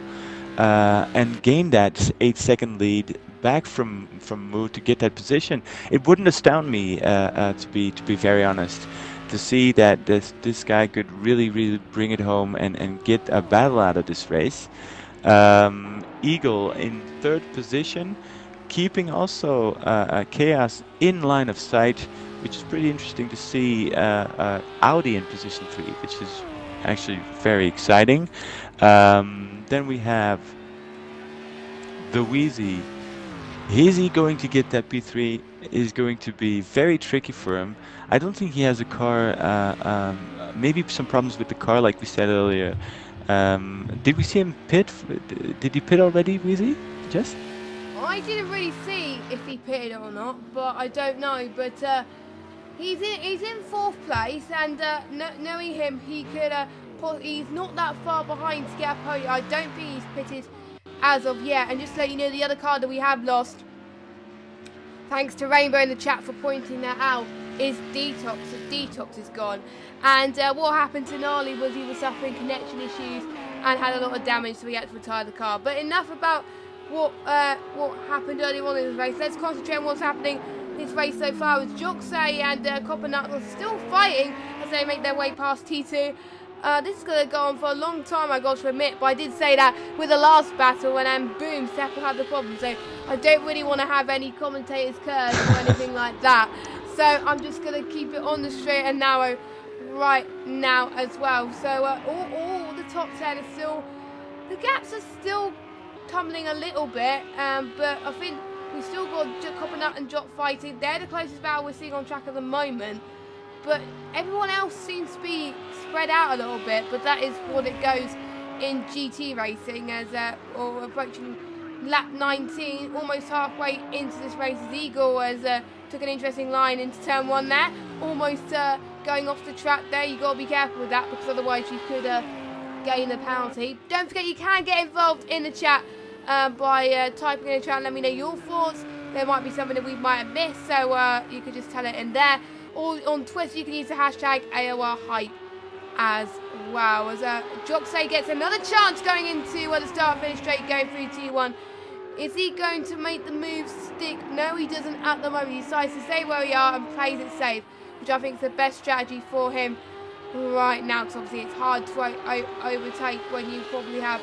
and gain that 8-second lead back from Moo to get that position. It wouldn't astound me, to be very honest, to see that this guy could really bring it home and get a battle out of this race. Eagle in third position, keeping also Chaos in line of sight, which is pretty interesting to see. Audi in position 3, which is actually very exciting. Then we have the Wheezy. Is he going to get that P3? Is going to be very tricky for him. I don't think he has a car. Maybe some problems with the car, like we said earlier. Did we see him pit? Did he pit already, Wheezy? Jess? I didn't really see if he pitted or not, but I don't know. But he's in fourth place, and knowing him, he could. He's not that far behind to get a podium. I don't think he's pitted as of yet. And just to let you know, the other car that we have lost, thanks to Rainbow in the chat for pointing that out, is Detox. So Detox is gone. And what happened to Gnarly was he was suffering connection issues and had a lot of damage, so we had to retire the car. But enough about what happened earlier on in the race. Let's concentrate on what's happening this race so far. As Joxay and Coppernut are still fighting as they make their way past T2. This is going to go on for a long time, I got to admit, but I did say that with the last battle when boom, Seppo had the problem, so I don't really want to have any commentators curse or anything like that. So I'm just going to keep it on the straight and narrow right now as well. So all the top 10 is still, the gaps are still tumbling a little bit, but I think we've still got Coppernut and Jot fighting. They're the closest battle we're seeing on track at the moment. But everyone else seems to be spread out a little bit, but that is what it goes in GT racing as we're approaching lap 19, almost halfway into this race as Eagle has took an interesting line into turn 1 there, almost going off the track there. You've got to be careful with that because otherwise you could gain the penalty. Don't forget you can get involved in the chat by typing in the chat and let me know your thoughts. There might be something that we might have missed, so you could just tell it in there. Or on Twitter, you can use the hashtag AORHype as well. As Joxay gets another chance going into the start-finish straight, going through T1. Is he going to make the move stick? No, he doesn't at the moment. He decides to stay where we are and plays it safe, which I think is the best strategy for him right now, because obviously it's hard to overtake when you probably have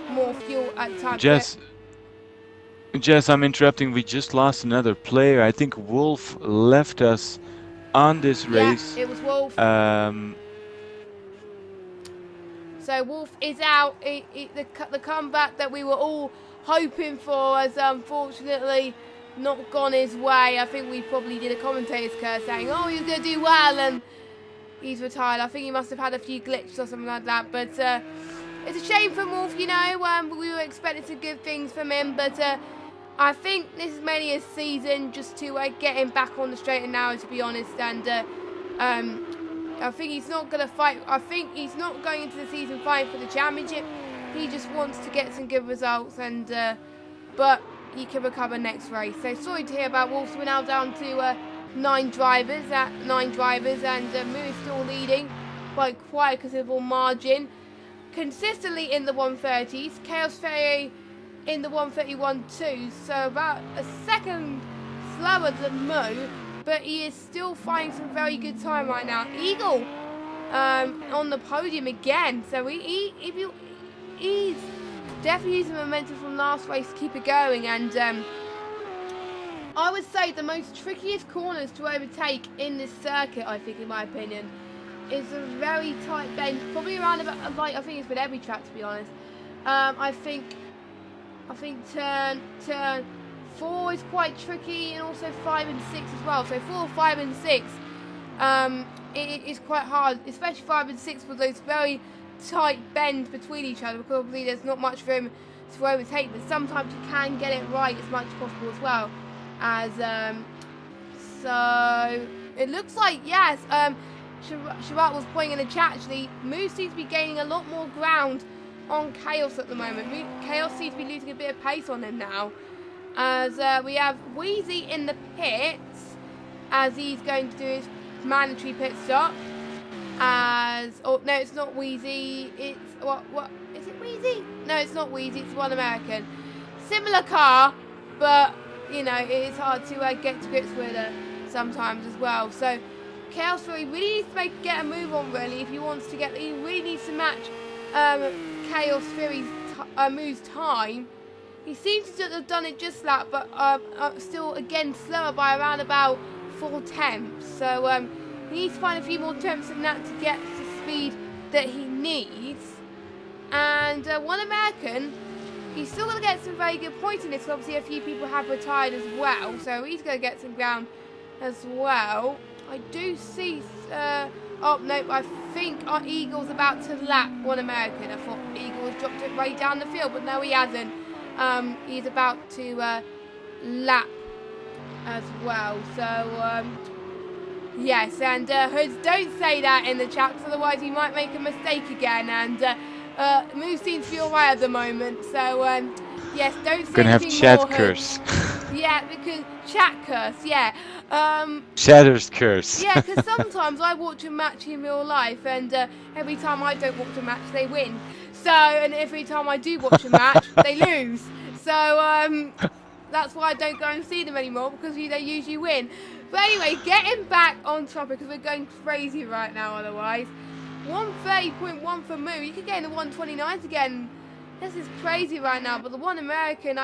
more fuel at times. Jess, I'm interrupting. We just lost another player. I think Wolf left us on this race. Yeah, it was Wolf. So Wolf is out. The comeback that we were all hoping for has unfortunately not gone his way. I think we probably did a commentator's curse saying, oh, he's going to do well, and he's retired. I think he must have had a few glitches or something like that. But it's a shame for Wolf, you know. We were expecting some good things from him, but I think this is mainly a season just to get him back on the straight and narrow, to be honest. And I think he's not going to fight. I think he's not going into the season fighting for the championship. He just wants to get some good results, and but he can recover next race. So sorry to hear about Wolves. We're now down to 9 drivers, and Moo is still leading by quite a considerable margin. Consistently in the 130s. Chaos Ferry in the 131 too, so about a second slower than Mo, but he is still finding some very good time right now. Eagle on the podium again, so he's definitely using momentum from last race to keep it going. And I would say the most trickiest corners to overtake in this circuit, I think, in my opinion, is a very tight bend, probably around about, like, I think it's with every track, to be honest. I think turn 4 is quite tricky, and also 5 and 6 as well. So 4, 5 and 6 it is quite hard, especially 5 and 6 with those very tight bends between each other, because obviously there's not much room to overtake, but sometimes you can get it right as much as possible as well. As so it looks like, yes, Sharat was pointing in the chat, actually, Moose seems to be gaining a lot more ground on Chaos at the moment. Chaos seems to be losing a bit of pace on him now, as we have Wheezy in the pits, as he's going to do his mandatory pit stop. As, oh no, it's not Wheezy, it's, what is it, Wheezy? No, it's not Wheezy, it's one American. Similar car, but, you know, it is hard to get to grips with it sometimes as well. So, Chaos Fury really needs to get a move on, really, if he wants to get, he really needs to match Chaos Fury's move's time. He seems to have done it just that, but still, again, slower by around about 4 tenths. So, he needs to find a few more attempts than that to get the speed that he needs. And one American, he's still going to get some very good points in this. Obviously, a few people have retired as well, so he's going to get some ground as well. I do see... oh, no, I think our Eagle's about to lap one American. I thought Eagle has dropped it way down the field, but no, he hasn't. He's about to lap as well. So... yes, and Hoods, don't say that in the chat, because otherwise you might make a mistake again. And Moose seems to be alright at the moment, so yes, don't say Gonna have anything chat more, curse. Yeah, because chat curse, yeah. Chatter's curse. Yeah, because sometimes I watch a match in real life, and every time I don't watch a match, they win. So, and every time I do watch a match, they lose. So that's why I don't go and see them anymore, because they usually win. But anyway, getting back on topic, because we're going crazy right now otherwise. 130.1 for Moo. You could get in the 129s again. This is crazy right now. But the one American,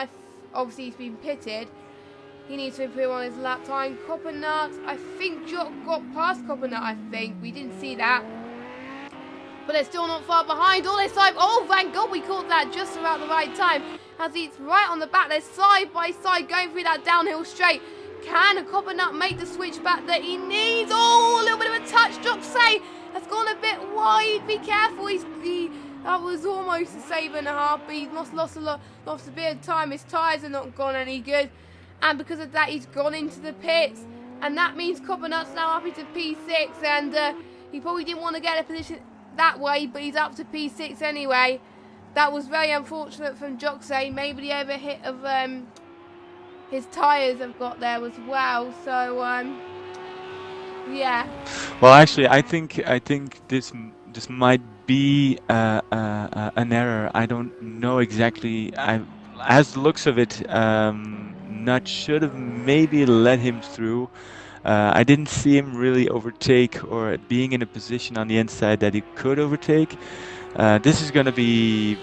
obviously he's been pitted. He needs to improve on his lap time. Coppernut, I think Jock got past Coppernut, I think. We didn't see that. But they're still not far behind. All this time, oh, thank God we caught that just about the right time. As he's right on the back, they're side by side going through that downhill straight. Can a Coppernut make the switch back that he needs? Oh, a little bit of a touch. Joxay has gone a bit wide. Be careful. That was almost a save and a half, but he's lost a bit of time. His tyres are not gone any good. And because of that, he's gone into the pits. And that means Coppernut's now up into P6. And he probably didn't want to get a position that way, but he's up to P6 anyway. That was very unfortunate from Joxay. Maybe the overhit of his tyres have got there as well. So yeah. Well, actually, I think this might be an error. I don't know exactly. As the looks of it, Nut should have maybe let him through. I didn't see him really overtake or being in a position on the inside that he could overtake. This is going to be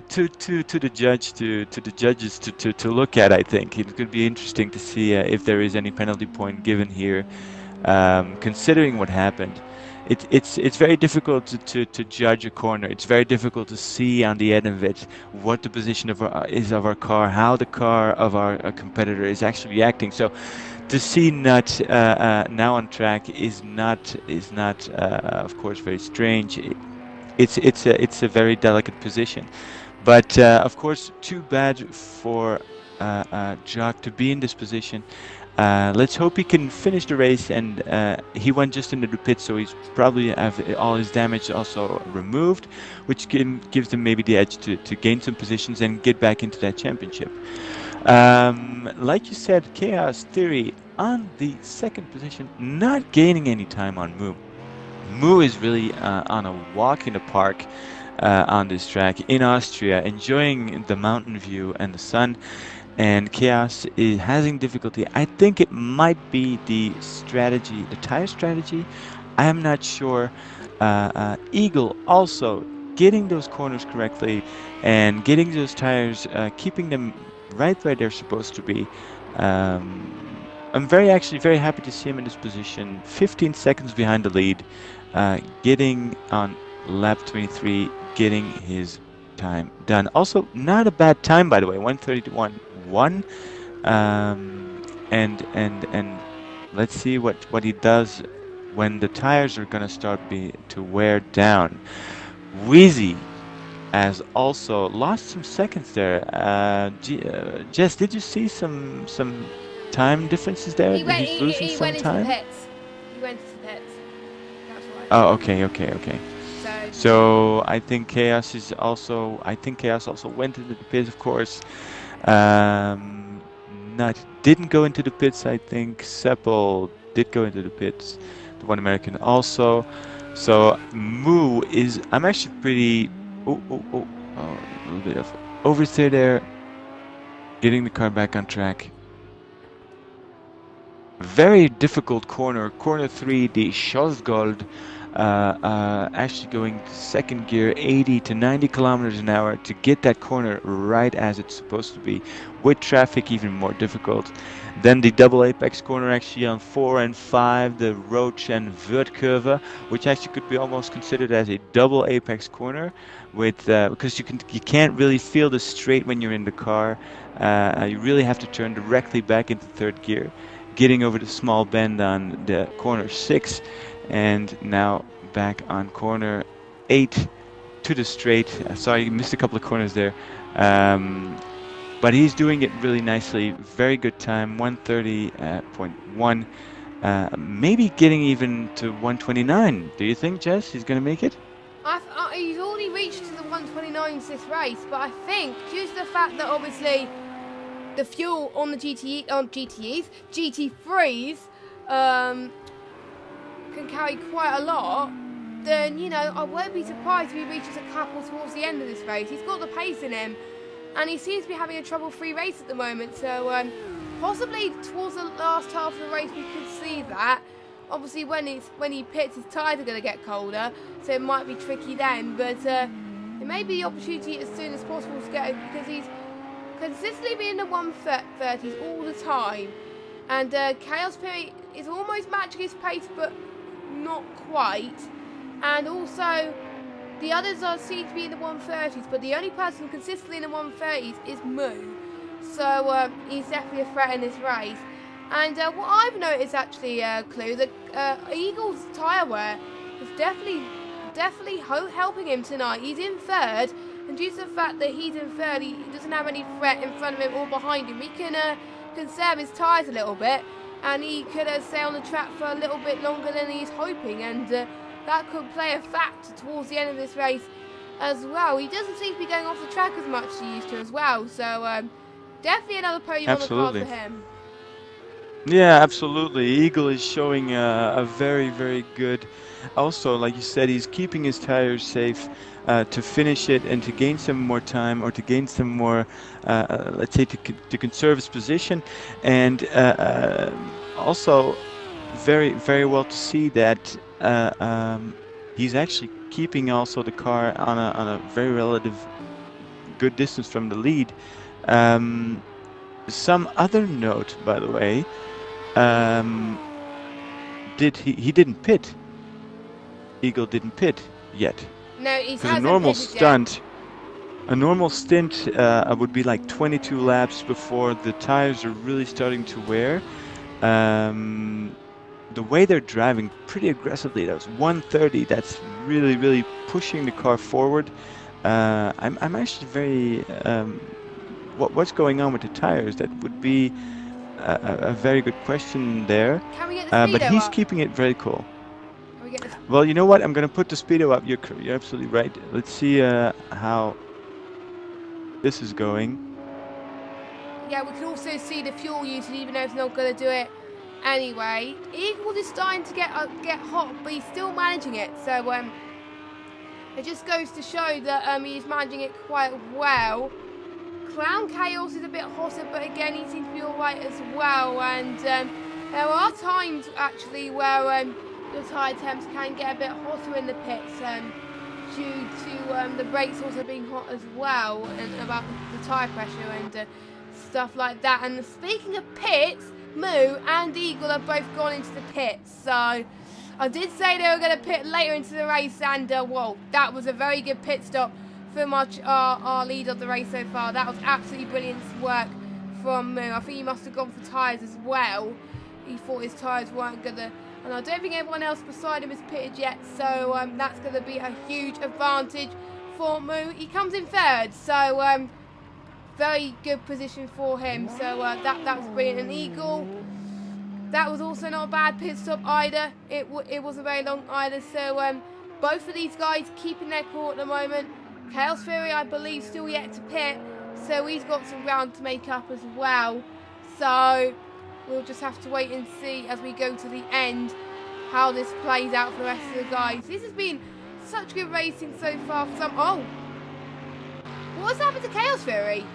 to the judges to look at. I think it's going to be interesting to see if there is any penalty point given here, considering what happened. It's very difficult to judge a corner. It's very difficult to see on the end of it what the position of our car, how the car of our competitor is actually reacting. So to see Nut now on track is not of course very strange. It's a very delicate position, but of course too bad for Jock to be in this position. Let's hope he can finish the race, and he went just into the pit, so he's probably have all his damage also removed, which gives him maybe the edge to gain some positions and get back into that championship. Like you said, Chaos Theory on the second position, not gaining any time on Moo. Moo is really on a walk in the park on this track in Austria, enjoying the mountain view and the sun. And Chaos is having difficulty. I think it might be the strategy, the tire strategy. I am not sure. Eagle also getting those corners correctly and getting those tires, keeping them right where they're supposed to be. I'm actually very happy to see him in this position. 15 seconds behind the lead, getting on lap 23, getting his time done. Also, not a bad time, by the way, 1:31.1. And let's see what he does when the tires are gonna start to wear down. Wheezy has also lost some seconds there. Jess, did you see some time differences there? He went, He's losing he some went into time. the pits. He went into the pits. That's right. Oh, okay. So So I think Chaos also went into the pits, of course. Didn't go into the pits. I think Seppel did go into the pits. The one American also. So Moo is. I'm actually pretty. Oh, a little bit of oversteer there. Getting the car back on track. Very difficult corner. Corner 3, the Schosgold. Actually going to second gear, 80 to 90 kilometers an hour to get that corner right as it's supposed to be. With traffic, even more difficult. Then the double apex corner actually on 4 and 5, the Roach and Vert curve, which actually could be almost considered as a double apex corner, with because you can't really feel the straight when you're in the car. You really have to turn directly back into third gear, getting over the small bend on the corner 6. And now back on corner 8 to the straight. Sorry, missed a couple of corners there. But he's doing it really nicely. Very good time, 1:30.1. Maybe getting even to 1:29. Do you think, Jess, he's going to make it? he's already reached to the 129s this race, but I think due to the fact that obviously the fuel on the GT3s, can carry quite a lot, then, you know, I won't be surprised if he reaches a couple towards the end of this race. He's got the pace in him, and he seems to be having a trouble-free race at the moment, so possibly towards the last half of the race we could see that. Obviously when he pits, his tyres are going to get colder, so it might be tricky then, but it may be the opportunity as soon as possible to get it, because he's consistently been in the 130s all the time, and Chaos Fury is almost matching his pace, but not quite. And also the others seem to be in the 130s, but the only person consistently in the 130s is Moo, so he's definitely a threat in this race. And what I've noticed actually, Clue, that Eagle's tyre wear is definitely helping him tonight. He's in third, and due to the fact that he's in third, he doesn't have any threat in front of him or behind him. He can conserve his tyres a little bit, and he could stay on the track for a little bit longer than he's hoping, and that could play a factor towards the end of this race as well. He doesn't seem to be going off the track as much as he used to as well, so definitely another podium on the card for him. Yeah, absolutely. Eagle is showing a very, very good. Also, like you said, he's keeping his tires safe to finish it and to gain some more time, or to gain some more, let's say, to conserve his position. And also, very, very well to see that he's actually keeping also the car on a very relative good distance from the lead. Some other note, by the way. He didn't pit. Eagle didn't pit yet. No, he's a normal stunt. A normal stint would be like 22 laps before the tires are really starting to wear. The way they're driving pretty aggressively, that was 130. That's really, really pushing the car forward. I'm actually very. What's going on with the tires? That would be a very good question there. Can we get the speedo but he's up? keeping it very cool. Can we get the... Well, you know what? I'm going to put the speedo up. You're absolutely right. Let's see how this is going. Yeah, we can also see the fuel usage, even though it's not going to do it anyway. Eagle is starting to get hot, but he's still managing it. So it just goes to show that he's managing it quite well. Clown Chaos is a bit hotter, but again he seems to be alright as well, and there are times actually where your tyre temps can get a bit hotter in the pits due to the brakes also being hot as well, and about the tyre pressure and stuff like that. And speaking of pits, Moo and Eagle have both gone into the pits, so I did say they were going to pit later into the race, and whoa, that was a very good pit stop pretty much our lead of the race so far. That was absolutely brilliant work from Moo. I think he must have gone for tyres as well. He thought his tyres weren't gonna, and I don't think everyone else beside him is pitted yet, so that's gonna be a huge advantage for Moo. He comes in third, so very good position for him. So that was brilliant. And Eagle, that was also not a bad pit stop either. It wasn't very long either. So both of these guys keeping their core at the moment. Chaos Fury, I believe, still yet to pit, so he's got some ground to make up as well. So we'll just have to wait and see as we go to the end how this plays out for the rest of the guys. This has been such good racing so far for some. Oh, what's happened to Chaos Fury?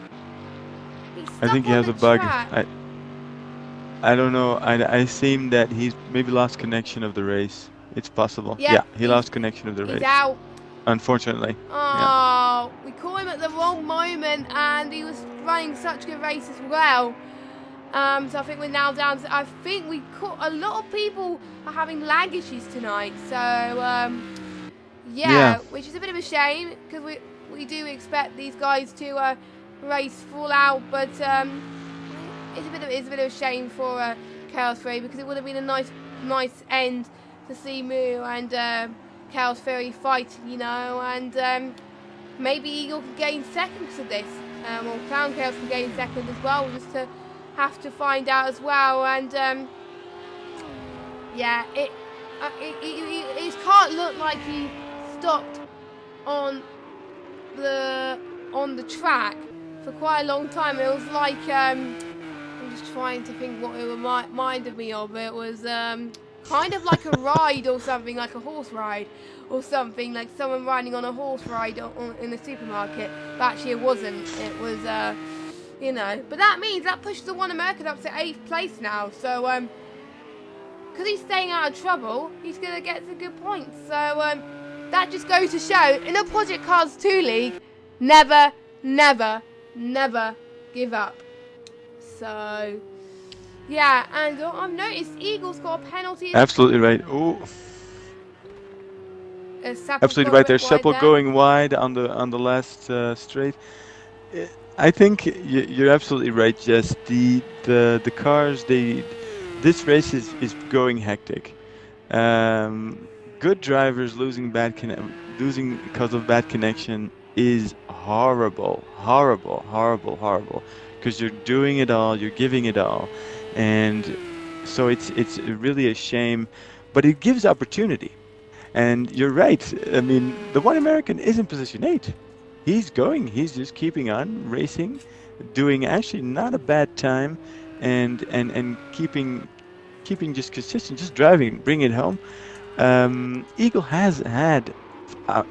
I think he has a bug. I don't know. I seem that he's maybe lost connection of the race. It's possible. Yeah, he lost connection of the race. He's out. Unfortunately. Oh, we caught him at the wrong moment, and he was running such good race as well. So I think we're now down to, I think we caught a lot of people are having lag issues tonight. So yeah, which is a bit of a shame, because we do expect these guys to race full out, but it's a bit of a shame for Chaos Fury, because it would have been a nice end to see Moo and Chaos Fury fight, you know, and maybe Eagle can gain second to this, or Clown Chaos can gain second as well. We'll just have to find out as well. And yeah, it can't look like he stopped on the track for quite a long time. It was like I'm just trying to think what it reminded me of. It was kind of like a ride or something, like a horse ride or something, like someone riding on a horse ride in the supermarket. But actually it wasn't. It was, you know. But that means that pushes the One American up to 8th place now. So, because he's staying out of trouble, he's going to get some good points. So, that just goes to show, in a Project Cars 2 league, never, never, never give up. So, yeah, and I've noticed Eagle's got a penalty. Absolutely right. Oh, absolutely right. There's Seppel going wide on the last straight. I think you're absolutely right, Jess. The cars, this race is going hectic. Good drivers losing because of bad connection is horrible, horrible, horrible, horrible. Because you're doing it all, you're giving it all, and so it's really a shame, but it gives opportunity. And you're right. I mean, the One American is in position 8. He's just keeping on racing, doing actually not a bad time, and keeping just consistent, just driving, bring it home. Eagle has had,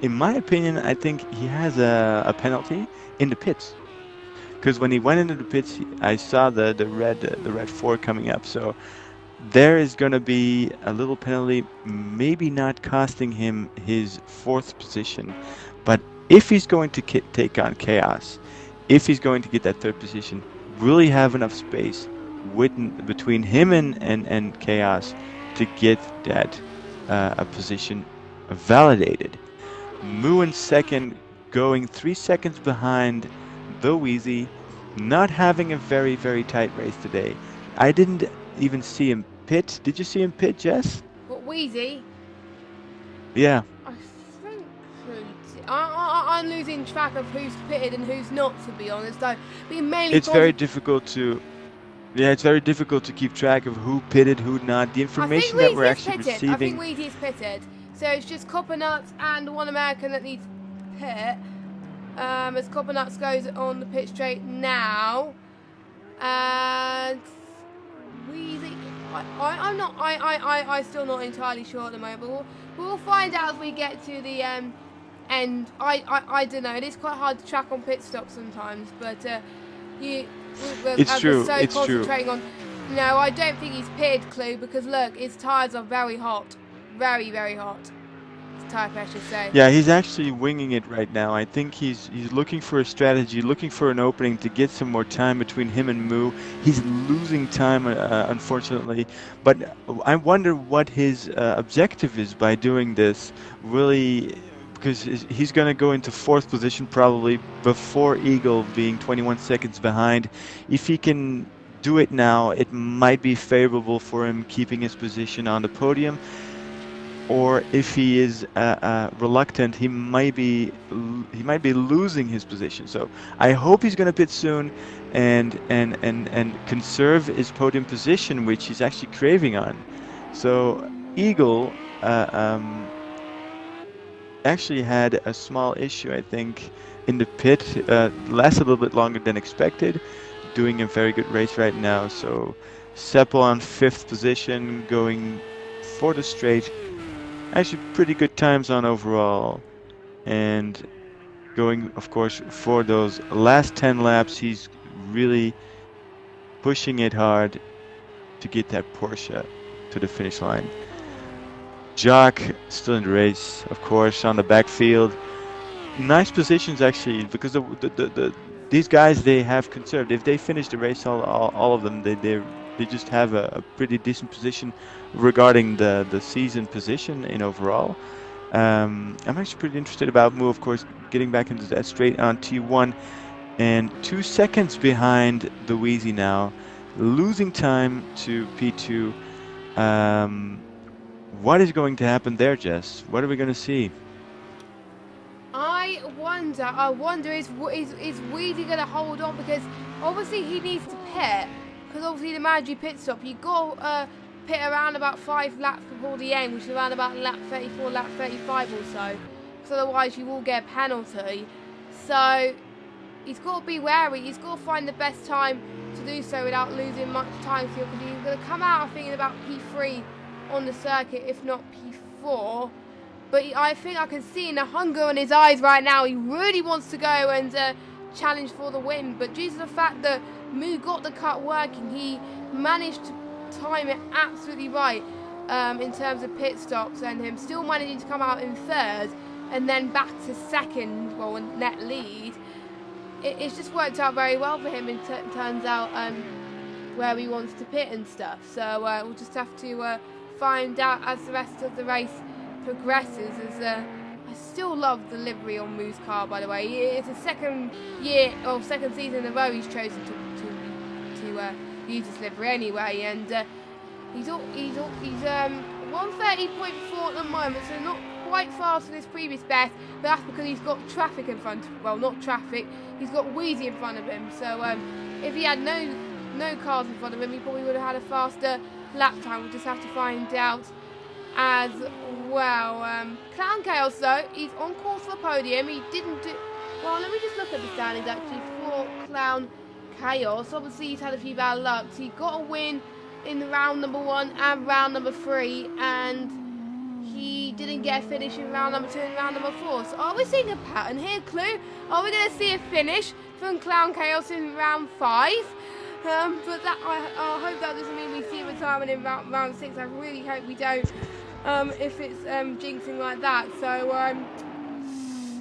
in my opinion, I think he has a penalty in the pits. Because when he went into the pits, I saw the red 4 coming up. So there is going to be a little penalty, maybe not costing him his 4th position. But if he's going to take on Chaos, if he's going to get that 3rd position, will he have enough space between him and Chaos to get that a position validated? Moo in 2nd, going 3 seconds behind the Wheezy, not having a very, very tight race today. I didn't even see him pit. Did you see him pit, Jess? What, Wheezy? Yeah. I think I'm losing track of who's pitted and who's not, to be honest. It's very difficult to... Yeah, it's very difficult to keep track of who pitted, who not. The information that we're actually receiving... I think Wheezy's pitted. So it's just Copper Nuts and One American that needs to pit. As Copper Nuts goes on the pit straight now, and Wheezy, I'm still not entirely sure at the moment, but we'll find out as we get to the end. I don't know. It is quite hard to track on pit stops sometimes, but it's true. We're so concentrating on. No, I don't think he's pitted, Clue, because look, his tyres are very hot, very, very hot. Type, I should say. Yeah, he's actually winging it right now. I think he's looking for a strategy, looking for an opening to get some more time between him and Moo. He's losing time, unfortunately. But I wonder what his objective is by doing this. Really, because he's going to go into 4th position probably before Eagle being 21 seconds behind. If he can do it now, it might be favorable for him keeping his position on the podium. Or if he is reluctant, he might be losing his position. So I hope he's going to pit soon and conserve his podium position, which he's actually craving on. So Eagle actually had a small issue, I think, in the pit. Lasted a little bit longer than expected. Doing a very good race right now. So Seppo on 5th position, going for the straight. Actually pretty good times on overall, and going of course for those last 10 laps. He's really pushing it hard to get that Porsche to the finish line. Jock still in the race, of course, on the backfield. Nice positions actually, because these guys, they have conserved. If they finish the race, all of them, they just have a pretty decent position regarding the season position in overall. I'm actually pretty interested about Mu, of course, getting back into that straight on T1, and 2 seconds behind the Wheezy now, losing time to P2. What is going to happen there, Jess? What are we going to see? I wonder is Wheezy going to hold on, because obviously he needs to pit, because obviously the mandatory pit stop, you go pit around about 5 laps before the end, which is around about lap 34, lap 35 or so, because otherwise you will get a penalty. So he's got to be wary, he's got to find the best time to do so without losing much time, because he's going to come out, I think, in about P3 on the circuit, if not P4. But I think I can see in the hunger in his eyes right now, he really wants to go and challenge for the win. But due to the fact that Mu got the cut working, he managed to time it absolutely right in terms of pit stops, and him still managing to come out in 3rd and then back to 2nd, well, in net lead. It's just worked out very well for him. It turns out where he wants to pit and stuff. So we'll just have to find out as the rest of the race progresses. As I still love the livery on Mu's car, by the way. It's a second season in a row he's chosen to use this livery anyway, and he's 130.4 at the moment, so not quite fast than his previous best, but that's because he's got traffic in front of, well, not traffic, he's got Wheezy in front of him. So if he had no cars in front of him, he probably would have had a faster lap time. We'll just have to find out as well. Clown Chaos, though, he's on course for the podium. He didn't do well. Let me just look at the standings actually for Clown Chaos. Obviously he's had a few bad lucks. He got a win in round number 1 and round number 3, and he didn't get a finish in round number 2 and round number 4. So are we seeing a pattern here, Clue? Are we going to see a finish from Clown Chaos in round 5? But that I hope that doesn't mean we see a retirement in round 6. I really hope we don't, if it's jinxing like that. So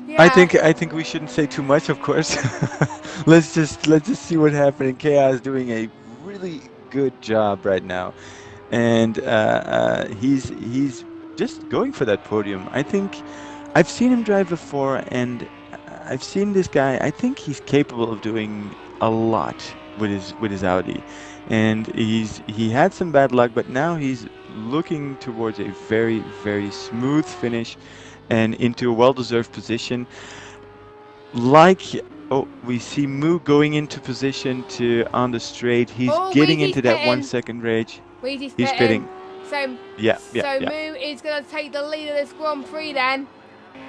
yeah. I think we shouldn't say too much, of course. let's just see what happened. Chaos doing a really good job right now, and he's just going for that podium. I think I've seen him drive before, and I've seen this guy. I think he's capable of doing a lot with his Audi, and he had some bad luck, but now he's looking towards a very, very smooth finish and into a well-deserved position. We see Mu going into position on the straight. He's getting into that 1 second rage. He's pitting. So Mu is going to take the lead of this Grand Prix then.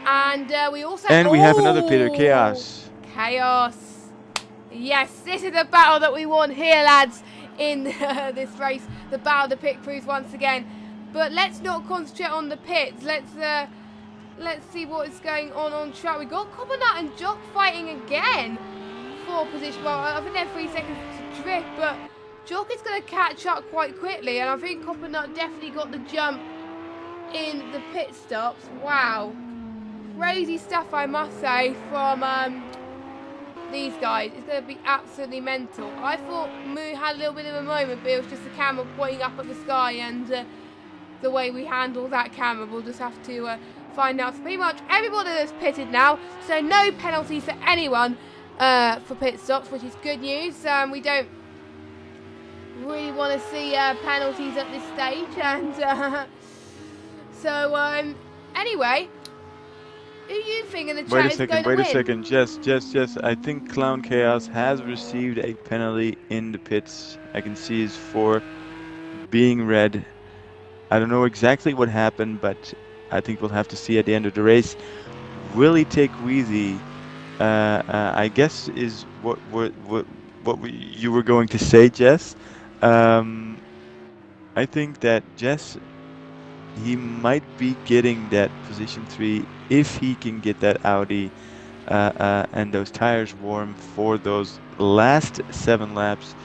And we also... And we have another pitter, Chaos. Chaos. Yes, this is the battle that we want here, lads, in this race. The battle of the pit crews once again. But let's not concentrate on the pits. Let's see what is going on track. We got Cobblenut and Jock fighting again for position. Well, I think they're 3 seconds to drift, but Jock is going to catch up quite quickly, and I think Cobblenut definitely got the jump in the pit stops. Wow. Crazy stuff, I must say, from these guys. It's going to be absolutely mental. I thought Mu had a little bit of a moment, but it was just the camera pointing up at the sky, and the way we handle that camera, we'll just have to find out. So pretty much everybody that's pitted now, so no penalties for anyone for pit stops, which is good news. We don't really want to see penalties at this stage, and so anyway, who you think in the chat is going to win? Wait a second, Jess, I think Clown Chaos has received a penalty in the pits. I can see his 4 being red. I don't know exactly what happened, but I think we'll have to see at the end of the race. Will he take Wheezy? I guess is what you were going to say, Jess. I think that Jess, he might be getting that position 3 if he can get that Audi and those tires warm for those last 7 laps.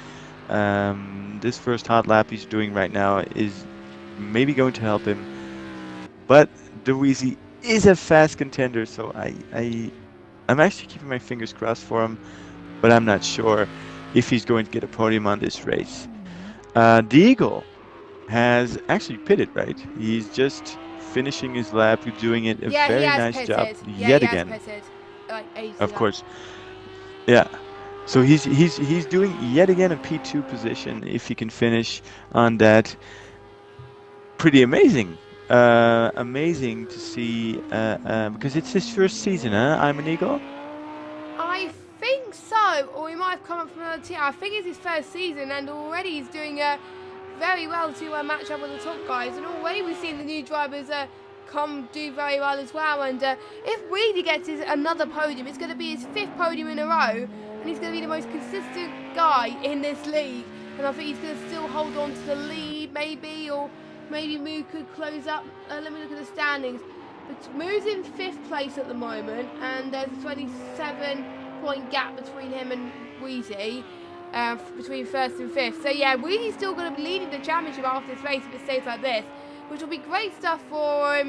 This first hot lap he's doing right now is maybe going to help him, but the Wheezy is a fast contender, so I'm actually keeping my fingers crossed for him, but I'm not sure if he's going to get a podium on this race. The Eagle has actually pitted, right? He's just finishing his lap, doing it a very nice pitted. job Yeah, yet again. Pitted, like of course, yeah. So he's doing yet again a P2 position. If he can finish on that, pretty amazing. Amazing to see because it's his first season, huh? I'm an Eagle. I think so, or he might have come up from another team. I think it's his first season, and already he's doing very well to match up with the top guys. And already we've seen the new drivers come do very well as well. And if Weedy gets another podium, it's going to be his 5th podium in a row, and he's going to be the most consistent guy in this league. And I think he's going to still hold on to the lead, maybe, or maybe Moo could close up. Let me look at the standings. But Moo's in 5th place at the moment, and there's a 27-point gap between him and Wheezy, between 1st and 5th. So yeah, Wheezy's still going to be leading the championship after this race if it stays like this, which will be great stuff for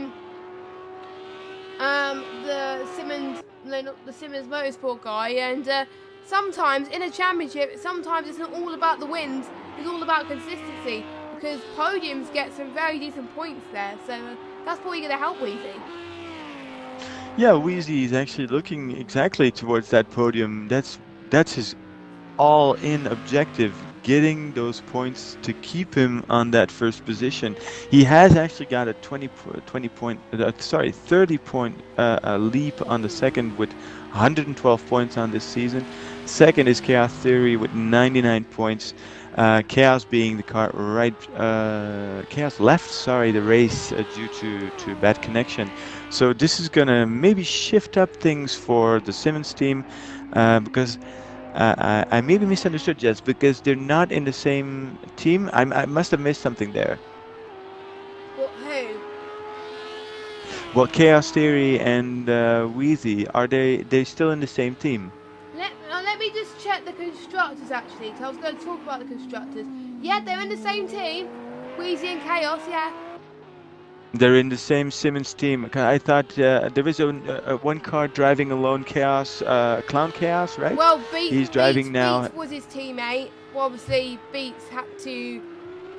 the Simmons Motorsport guy. And sometimes in a championship, sometimes it's not all about the wins, it's all about consistency, because podiums get some very decent points there. So that's probably going to help Wheezy. Yeah, Wheezy is actually looking exactly towards that podium. That's his all-in objective, getting those points to keep him on that first position. He has actually got a 30-point leap on the second with 112 points on this season. Second is Chaos Theory with 99 points. Chaos being the car Chaos left the race due to bad connection. So this is gonna maybe shift up things for the Simmons team, because I maybe misunderstood, Jess, because they're not in the same team. I must have missed something there. What, who? Well, Chaos Theory and Wheezy, are they still in the same team? Let me just check the constructors, actually, because I was going to talk about the constructors. Yeah, they're in the same team. Wheezy and Chaos, yeah. They're in the same Simmons team. I thought there is one car driving alone, Chaos, Clown Chaos, right? Well, he's driving now. Beats was his teammate. Well, obviously, Beats had to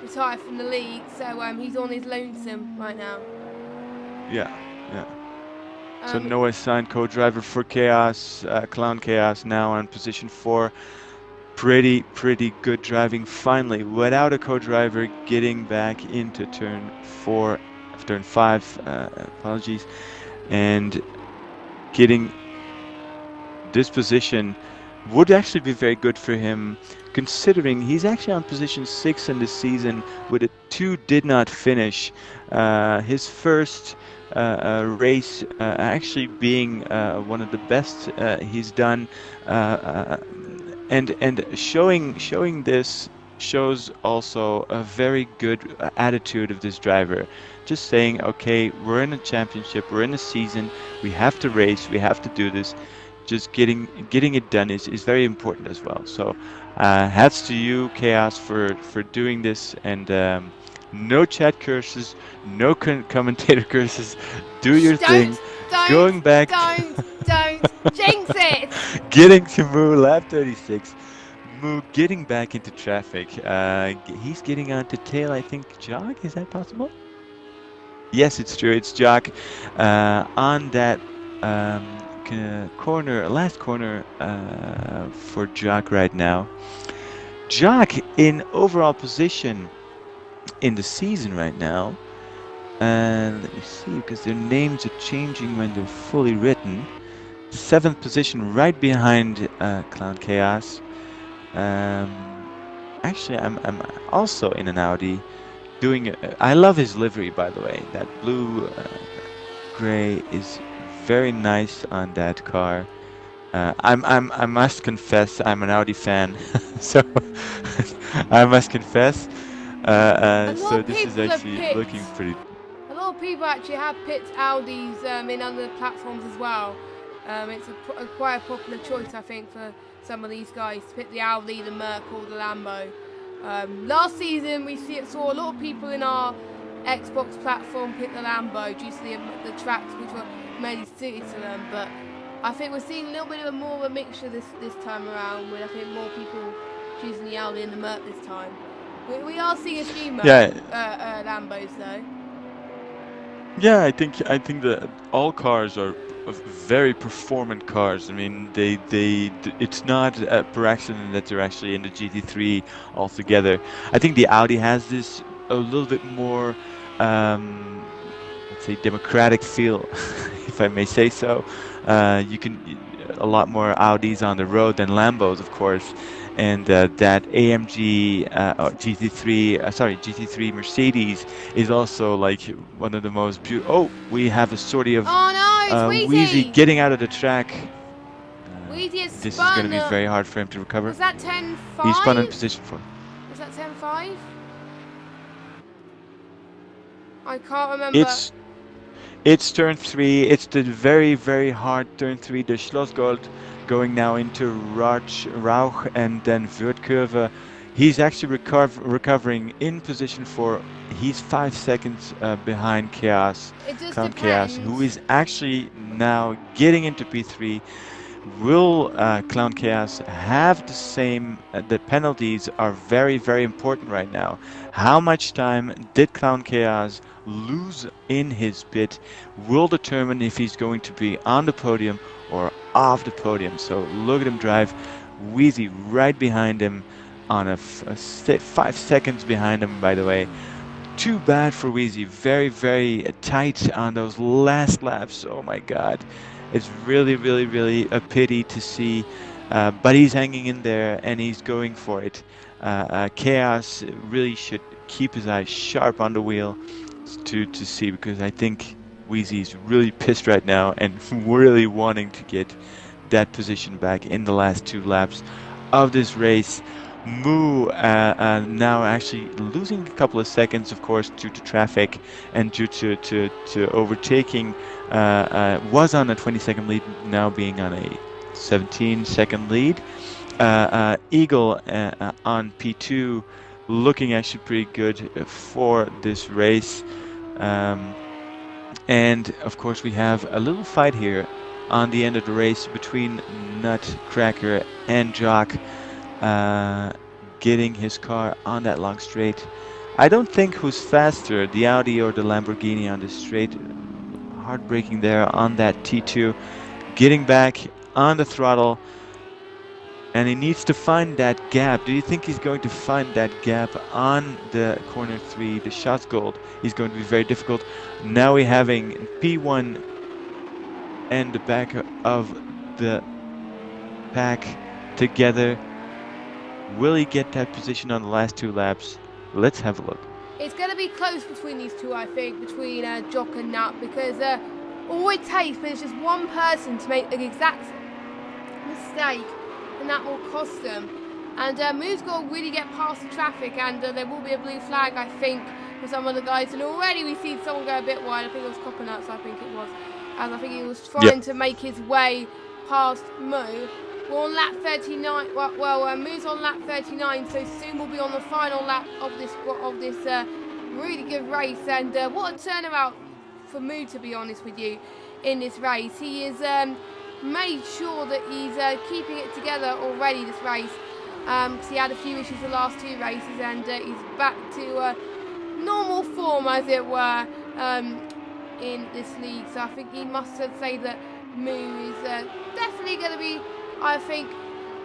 retire from the league, so he's on his lonesome right now. Yeah. So Noah signed co-driver for Chaos, Clown Chaos now on position 4. Pretty good driving finally, without a co-driver, getting back into turn 5, apologies, and getting this position would actually be very good for him, considering he's actually on position 6 in this season with a 2 did not finish. His first race actually being one of the best he's done, and showing this shows also a very good attitude of this driver. Just saying, okay, we're in a championship, we're in a season, we have to race, we have to do this. Just getting it done is very important as well. So hats to you, Chaos, for doing this. And no chat curses, no commentator curses. Do your thing. Going back. Don't jinx it. Getting to Moo, lap 36. Moo getting back into traffic. He's getting on to tail, I think, Jog. Is that possible? Yes, it's true. It's Jock on that corner, last corner for Jock right now. Jock in overall position in the season right now. And let me see, because their names are changing when they're fully written. 7th position, right behind Clown Chaos. Actually, I'm also in an Audi. I love his livery, by the way. That blue gray is very nice on that car. I must confess, I'm an Audi fan, so I must confess. So this is actually looking pretty. A lot of people actually have picked Audis in other platforms as well. It's quite a popular choice, I think, for some of these guys to pick the Audi, the Merc, or the Lambo. Last season, we saw a lot of people in our Xbox platform pick the Lambo due to the tracks which were mainly suited to them. But I think we're seeing a little bit more of a mixture this time around, with I think more people choosing the Audi and the Merc this time. We are seeing a few Lambos though. Yeah, I think that all cars are very performant cars. I mean, it's not per accident that they're actually in the GT3 altogether. I think the Audi has this a little bit more, let's say, democratic feel, if I may say so. You can a lot more Audis on the road than Lambos, of course. And that AMG GT3 Mercedes is also like one of the most beautiful. Oh, we have a sort of Wheezy getting out of the track. This is going to be very hard for him to recover. Was that 10.5? He spun in position 4. Was that 10.5? I can't remember. It's turn 3. It's the very, very hard turn 3. The Schlossgold going now into Rauch and then Wörthkurve. He's actually recovering in position 4. He's 5 seconds behind Chaos, Clown Chaos, who is actually now getting into P3. Will Clown Chaos have the same? The penalties are very, very important right now. How much time did Clown Chaos lose in his pit will determine if he's going to be on the podium or off the podium. So look at him drive. Wheezy right behind him on a 5 seconds behind him, by the way. Too bad for Wheezy. Very, very tight on those last laps. Oh my God. It's really, really, really a pity to see. But he's hanging in there and he's going for it. Chaos really should keep his eyes sharp on the wheel to see, because I think Wheezy's really pissed right now and really wanting to get that position back in the last 2 laps of this race. Moo now actually losing a couple of seconds, of course, due to traffic and due to overtaking. Was on a 20-second lead, now being on a 17-second lead. Eagle on P2, looking actually pretty good for this race. And of course we have a little fight here on the end of the race between Nutcracker and Jock, getting his car on that long straight. I don't think who's faster, the Audi or the Lamborghini on the straight. Heartbreaking there on that T2, getting back on the throttle, and he needs to find that gap. Do you think he's going to find that gap on the corner 3, the Schlossgold? Is going to be very difficult. Now we're having P1 and the back of the pack together. Will he get that position on the last 2 laps? Let's have a look. It's going to be close between these two, I think, between Jock and Nut, because all it takes is just one person to make the exact mistake, and that will cost them. And Moo's got to really get past the traffic, and there will be a blue flag, I think, for some of the guys. And already we see someone go a bit wide. I think it was Coconuts, I think it was. And I think he was trying to make his way past Moo. We're on lap 39. Moo's on lap 39, so soon we'll be on the final lap of this really good race. And what a turnaround for Moo, to be honest with you, in this race. He has made sure that he's keeping it together already this race, because he had a few issues the last 2 races, and he's back to normal form, as it were. in this league. So I think he must say that Moo is definitely going to be, I think,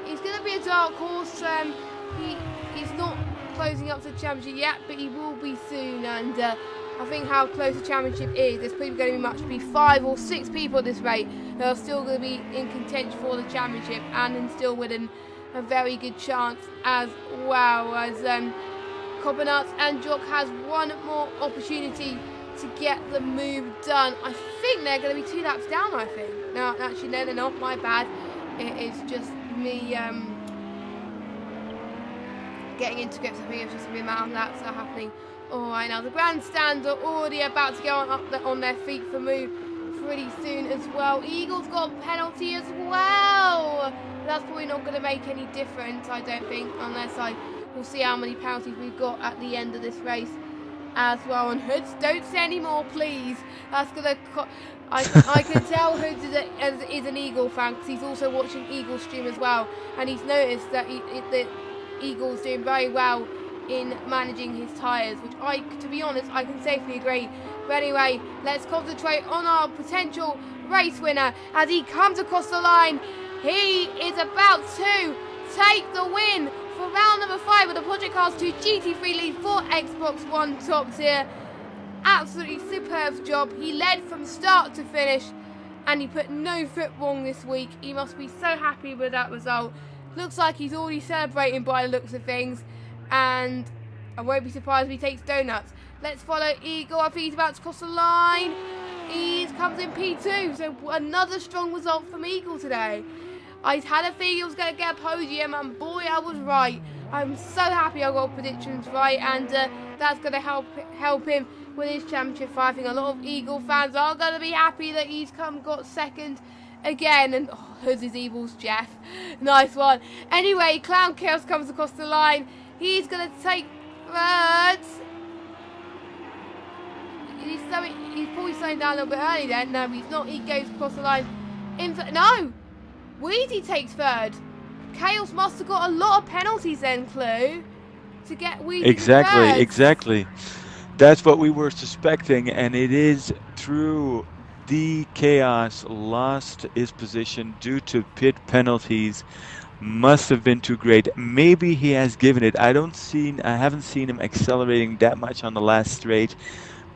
he's going to be a dark horse. He's not closing up to the championship yet, but he will be soon. And I think how close the championship is, there's probably going to be 5 or 6 people at this rate who are still going to be in contention for the championship and still within a very good chance as well. As Coppernuts and Jock has one more opportunity to get the move done. I think they're going to be 2 laps down, I think. No, actually, no, they're not. My bad. It is just me getting into grips. I think it's just the amount of laps that are happening. Alright, now the grandstands are already about to go on their feet for move pretty soon as well. Eagle's got a penalty as well. That's probably not going to make any difference, I don't think, unless we'll see how many penalties we've got at the end of this race as well. And Hoods, don't say any more, please. That's going to... I can tell Hoods is an Eagle fan because he's also watching Eagle stream as well. And he's noticed that the Eagle's doing very well in managing his tyres, which to be honest, I can safely agree. But anyway, let's concentrate on our potential race winner as he comes across the line. He is about to take the win for round number 5 of the Project Cars 2 GT3 lead for Xbox One top tier. Absolutely superb job. He led from start to finish and he put no foot wrong this week. He must be so happy with that result. Looks like he's already celebrating by the looks of things, and I won't be surprised if he takes donuts. Let's follow Eagle. I think he's about to cross the line. He comes in P2, so another strong result from Eagle today. I had a feeling he was going to get a podium, and boy, I was right. I'm so happy I got predictions right, and that's going to help him with his championship fight. I think a lot of Eagle fans are going to be happy that he's got second again. And Hoods is Evil's Jeff. Nice one. Anyway, Clown Chaos comes across the line. He's going to take third. He's probably slowing down a little bit early then. No, he's not. He goes across the line. No! Wheezy takes third. Chaos must have got a lot of penalties then, Clue, to get Wheezy Exactly. That's what we were suspecting, and it is true. The Chaos lost his position due to pit penalties. Must have been too great. Maybe he has given it. I haven't seen him accelerating that much on the last straight.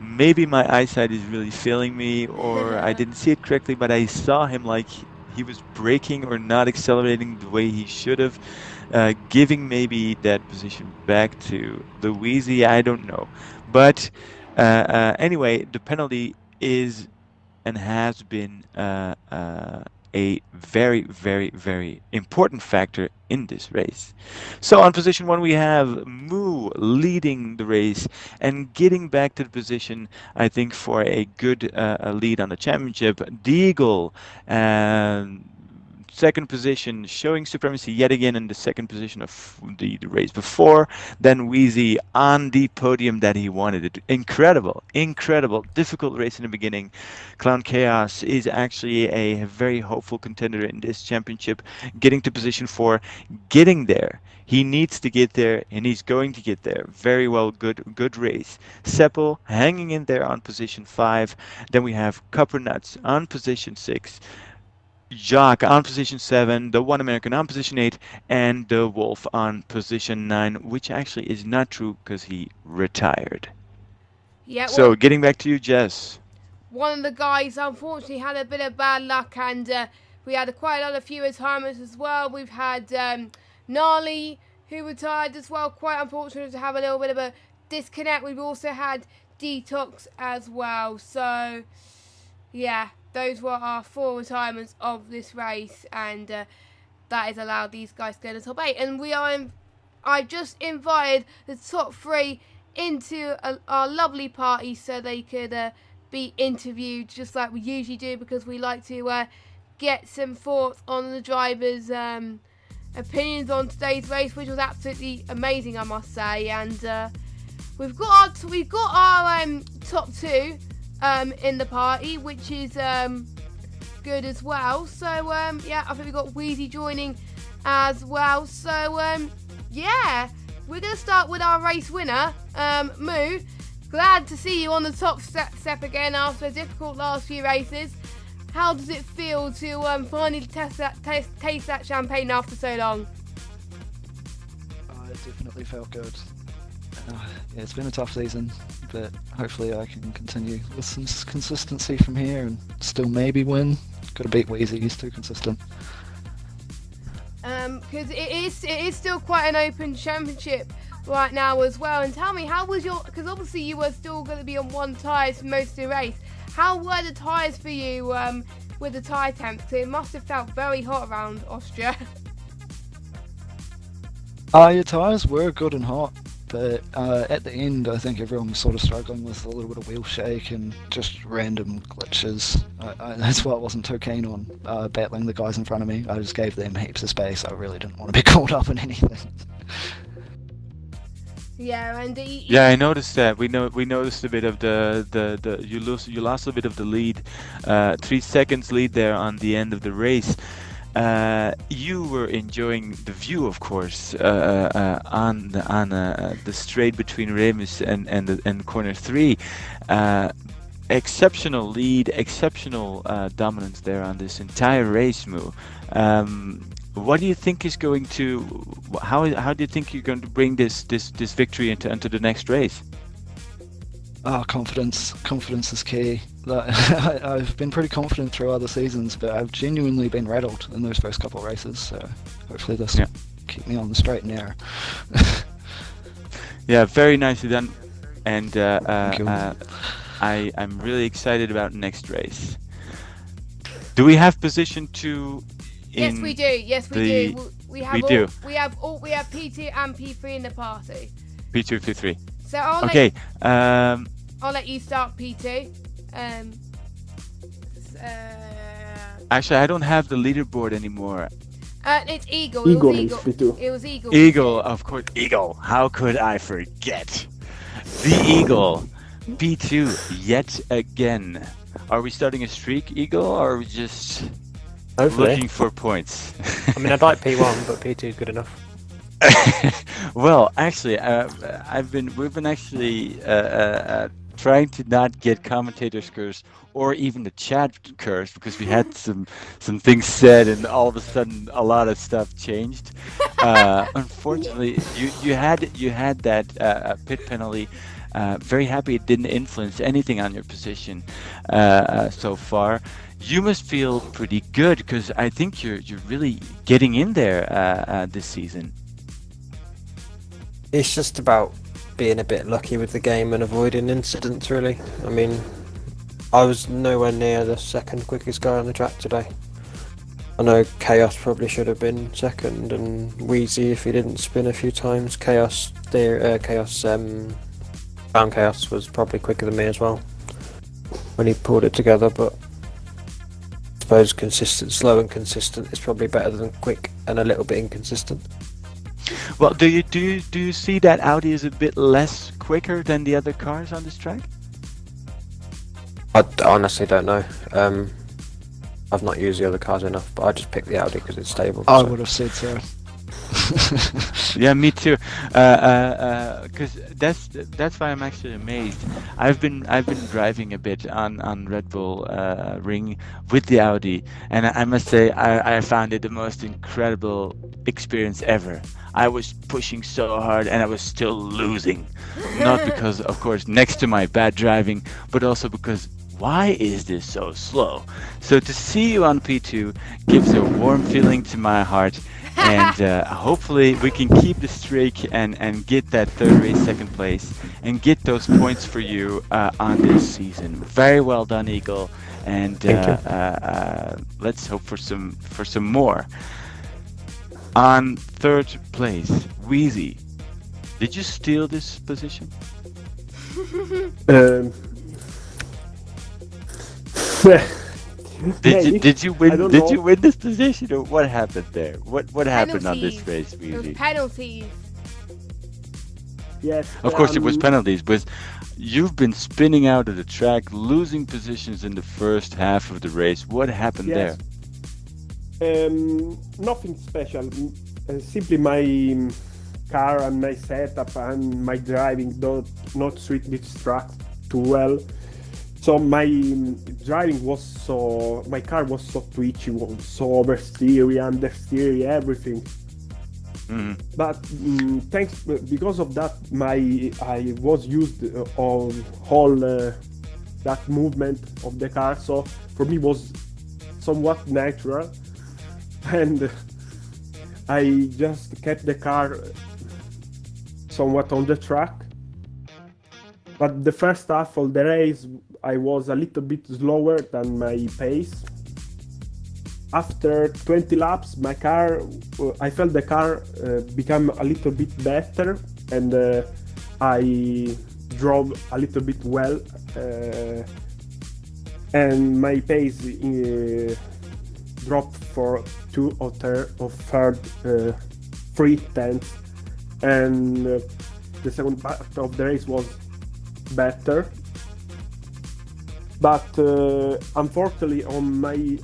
Maybe my eyesight is really failing me, or I didn't see it correctly, but I saw him like he was braking or not accelerating the way he should have, giving maybe that position back to the Wheezy. I don't know. But anyway, the penalty is and has been a very, very, very important factor in this race. So on position 1 we have Moo leading the race and getting back to the position, I think, for a good lead on the championship. Deagle, second position, showing supremacy yet again in the second position of the race before. Then Wheezy on the podium that he wanted. Incredible, difficult race in the beginning. Clown Chaos is actually a very hopeful contender in this championship, getting to position 4, getting there. He needs to get there, and he's going to get there. Very well, good race. Seppo hanging in there on position 5. Then we have Coppernuts on position 6. Jock on position 7, the One American on position 8, and the Wolf on position 9, which actually is not true because he retired. Yeah. So getting back to you, Jess. One of the guys unfortunately had a bit of bad luck, and we had quite a lot of few retirements as well. We've had Gnarly, who retired as well. Quite unfortunate to have a little bit of a disconnect. We've also had Detox as well. So yeah, those were our 4 retirements of this race, and that has allowed these guys to go to the top 8. And I've just invited the top 3 into our lovely party so they could be interviewed just like we usually do, because we like to get some thoughts on the drivers' opinions on today's race, which was absolutely amazing, I must say. And we've got our top 2 in the party, which is good as well. So yeah, I think we've got Wheezy joining as well. So yeah, we're going to start with our race winner, Moo. glad to see you on the top step again after a difficult last few races. How does it feel to finally taste that champagne after so long? It definitely felt good. Yeah, it's been a tough season, but hopefully I can continue with some consistency from here and still maybe win. Got to beat Wheezy, he's too consistent. Because it is still quite an open championship right now as well. And tell me, how was because obviously you were still going to be on one tyres for most of the race. How were the tyres for you with the tyre temps? Because it must have felt very hot around Austria. Your tyres were good and hot, but at the end I think everyone was sort of struggling with a little bit of wheel shake and just random glitches. That's why I wasn't too keen on battling the guys in front of me. I just gave them heaps of space. I really didn't want to be caught up in anything. Yeah, and yeah, I noticed that. We noticed a bit of the you lost a bit of the lead, 3 seconds lead there on the end of the race. You were enjoying the view, of course, on the straight between Remus and corner 3. Exceptional lead, exceptional dominance there on this entire race, Moo. What do you think is going to? How do you think you're going to bring this victory into the next race? Confidence. Confidence is key. I've been pretty confident through other seasons, but I've genuinely been rattled in those first couple of races. So hopefully this will keep me on the straight and narrow. Yeah, very nicely done. And Thank you. I'm really excited about next race. Do we have position 2? Yes, we do. Yes, we do. We have P2 and P3 in the party. P2, P3. So I'll let you start P2. Actually, I don't have the leaderboard anymore. It's Eagle. It was Eagle. Eagle, of course. Eagle. How could I forget? The Eagle. P2 yet again. Are we starting a streak, Eagle, or are we just looking for points? I mean, I'd like P1, but P2 is good enough. Well, actually, we've been actually trying to not get commentators curse or even the chat curse, because we had some things said and all of a sudden a lot of stuff changed. Unfortunately, you had that pit penalty. Very happy it didn't influence anything on your position so far. You must feel pretty good, because I think you're really getting in there this season. It's just about being a bit lucky with the game and avoiding incidents, really. I mean, I was nowhere near the second quickest guy on the track today. I know Chaos probably should have been second, and Wheezy, if he didn't spin a few times. Chaos was probably quicker than me as well when he pulled it together, but I suppose slow and consistent is probably better than quick and a little bit inconsistent. Well, do you see that Audi is a bit less quicker than the other cars on this track? I honestly don't know. I've not used the other cars enough, but I just picked the Audi because it's stable. I would have said so. Yeah, me too. Because that's why I'm actually amazed. I've been driving a bit on Red Bull Ring with the Audi, and I must say I found it the most incredible experience ever. I was pushing so hard and I was still losing, not because, of course, next to my bad driving, but also because why is this so slow? So to see you on P2 gives a warm feeling to my heart. And hopefully we can keep the streak and get that third race second place and get those points for you on this season. Very well done, Eagle, and let's hope for some more. On third place, Wheezy, did you steal this position? Did you win this position, or what happened there? What happened on this race, Wheezy? It was penalties. Yes. Of course, it was penalties, but you've been spinning out of the track, losing positions in the first half of the race. What happened there? Nothing special. Simply my car and my setup and my driving don't not suit this track too well. So my driving was my car was so twitchy, was so oversteery, understeery, everything. But because of that, I was used on all that movement of the car. So for me was somewhat natural, and I just kept the car somewhat on the track. But the first half of the race, I was a little bit slower than my pace. After 20 laps, I felt the car become a little bit better, and I drove a little bit well, and my pace dropped for 2 or 3 tenths, and the second part of the race was better. But unfortunately,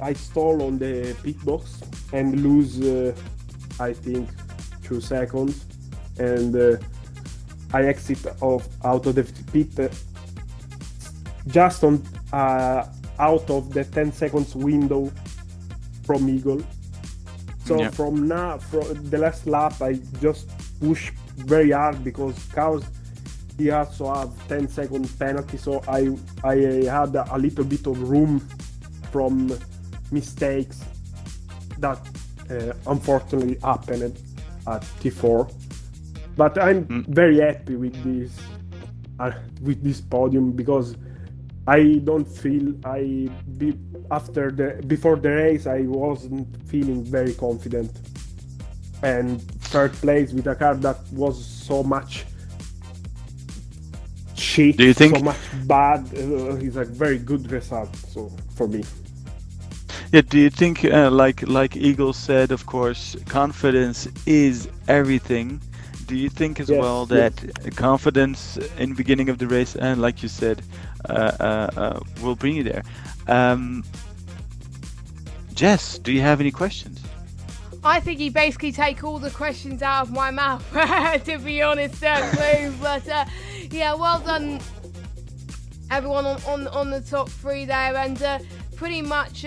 I stall on the pit box and lose, I think, 2 seconds, and I exit out of the pit just on out of the 10 seconds window from Eagle. So from the last lap, I just push very hard because cars he also have 10-second penalty, so I had a little bit of room from mistakes that unfortunately happened at T4. But I'm very happy with this podium, because I don't feel before the race I wasn't feeling very confident, and third place with a car that was so much shit, do you think so much bad, is a very good result. So for me, do you think like Eagle said, of course, confidence is everything. Do you think as well that confidence in the beginning of the race, and like you said, will bring you there? Jess, do you have any questions? I think you basically take all the questions out of my mouth, to be honest, Lou. But yeah, well done, everyone on the top 3 there, and pretty much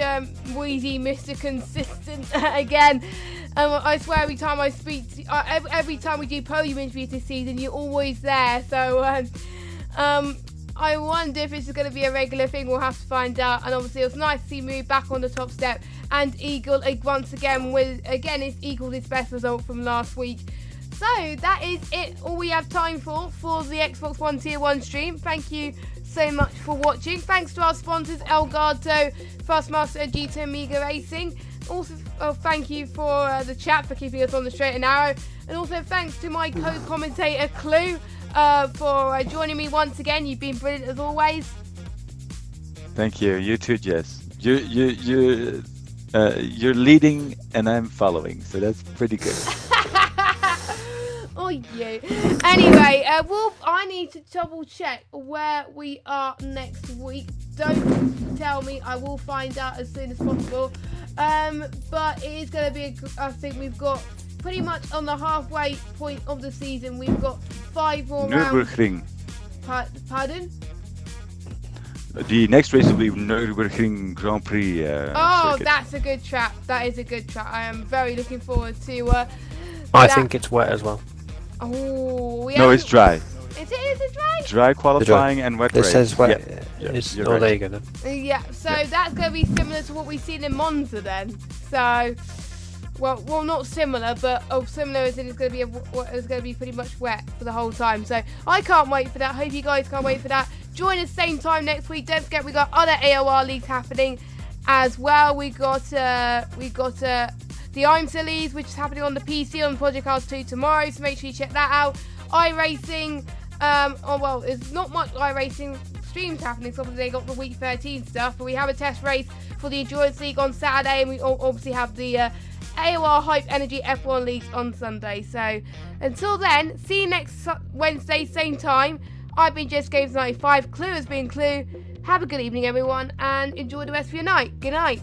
Wheezy, Mr. Consistent again. I swear every time I speak, every time we do podium interviews this season, you're always there. So I wonder if it's going to be a regular thing. We'll have to find out. And obviously, it was nice to see Move back on the top step. And Eagle once again it's equalled his best result from last week. So that is it. All we have time for the Xbox One Tier 1 stream. Thank you so much for watching. Thanks to our sponsors, Elgato, Thrustmaster, and GT Amiga Racing. Also, thank you for the chat for keeping us on the straight and narrow. And also thanks to my co-commentator, Clue, for joining me once again. You've been brilliant as always. Thank you. You too, Jess. You're leading and I'm following, so that's pretty good. Oh, you. Anyway, I need to double check where we are next week. Don't tell me. I will find out as soon as possible. But it is going to be, I think we've got pretty much on the halfway point of the season. We've got 5 more rounds. Nürburgring. Pardon? The next race will be Nürburgring Grand Prix. Circuit. That's a good track. That is a good track. I am very looking forward to. I think it's wet as well. Oh, no, it's dry. Is it dry? Dry qualifying and wet race. It says wet. Yeah. It's right. there you go then. Yeah, so that's going to be similar to what we've seen in Monza then. So, well, not similar, but similar as in it's going to be pretty much wet for the whole time. So I can't wait for that. Hope you guys can't wait for that. Join us same time next week. Don't forget we got other AOR leagues happening as well. We got the IMSA leagues, which is happening on the PC on Project Cars 2 tomorrow. So make sure you check that out. iRacing. There's not much iRacing streams happening, so obviously they got the week 13 stuff, but we have a test race for the Endurance League on Saturday, and we obviously have the AOR Hype Energy F1 Leagues on Sunday. So until then, see you next Wednesday, same time. I've been Just Games 95. Clue has been Clue. Have a good evening, everyone, and enjoy the rest of your night. Good night.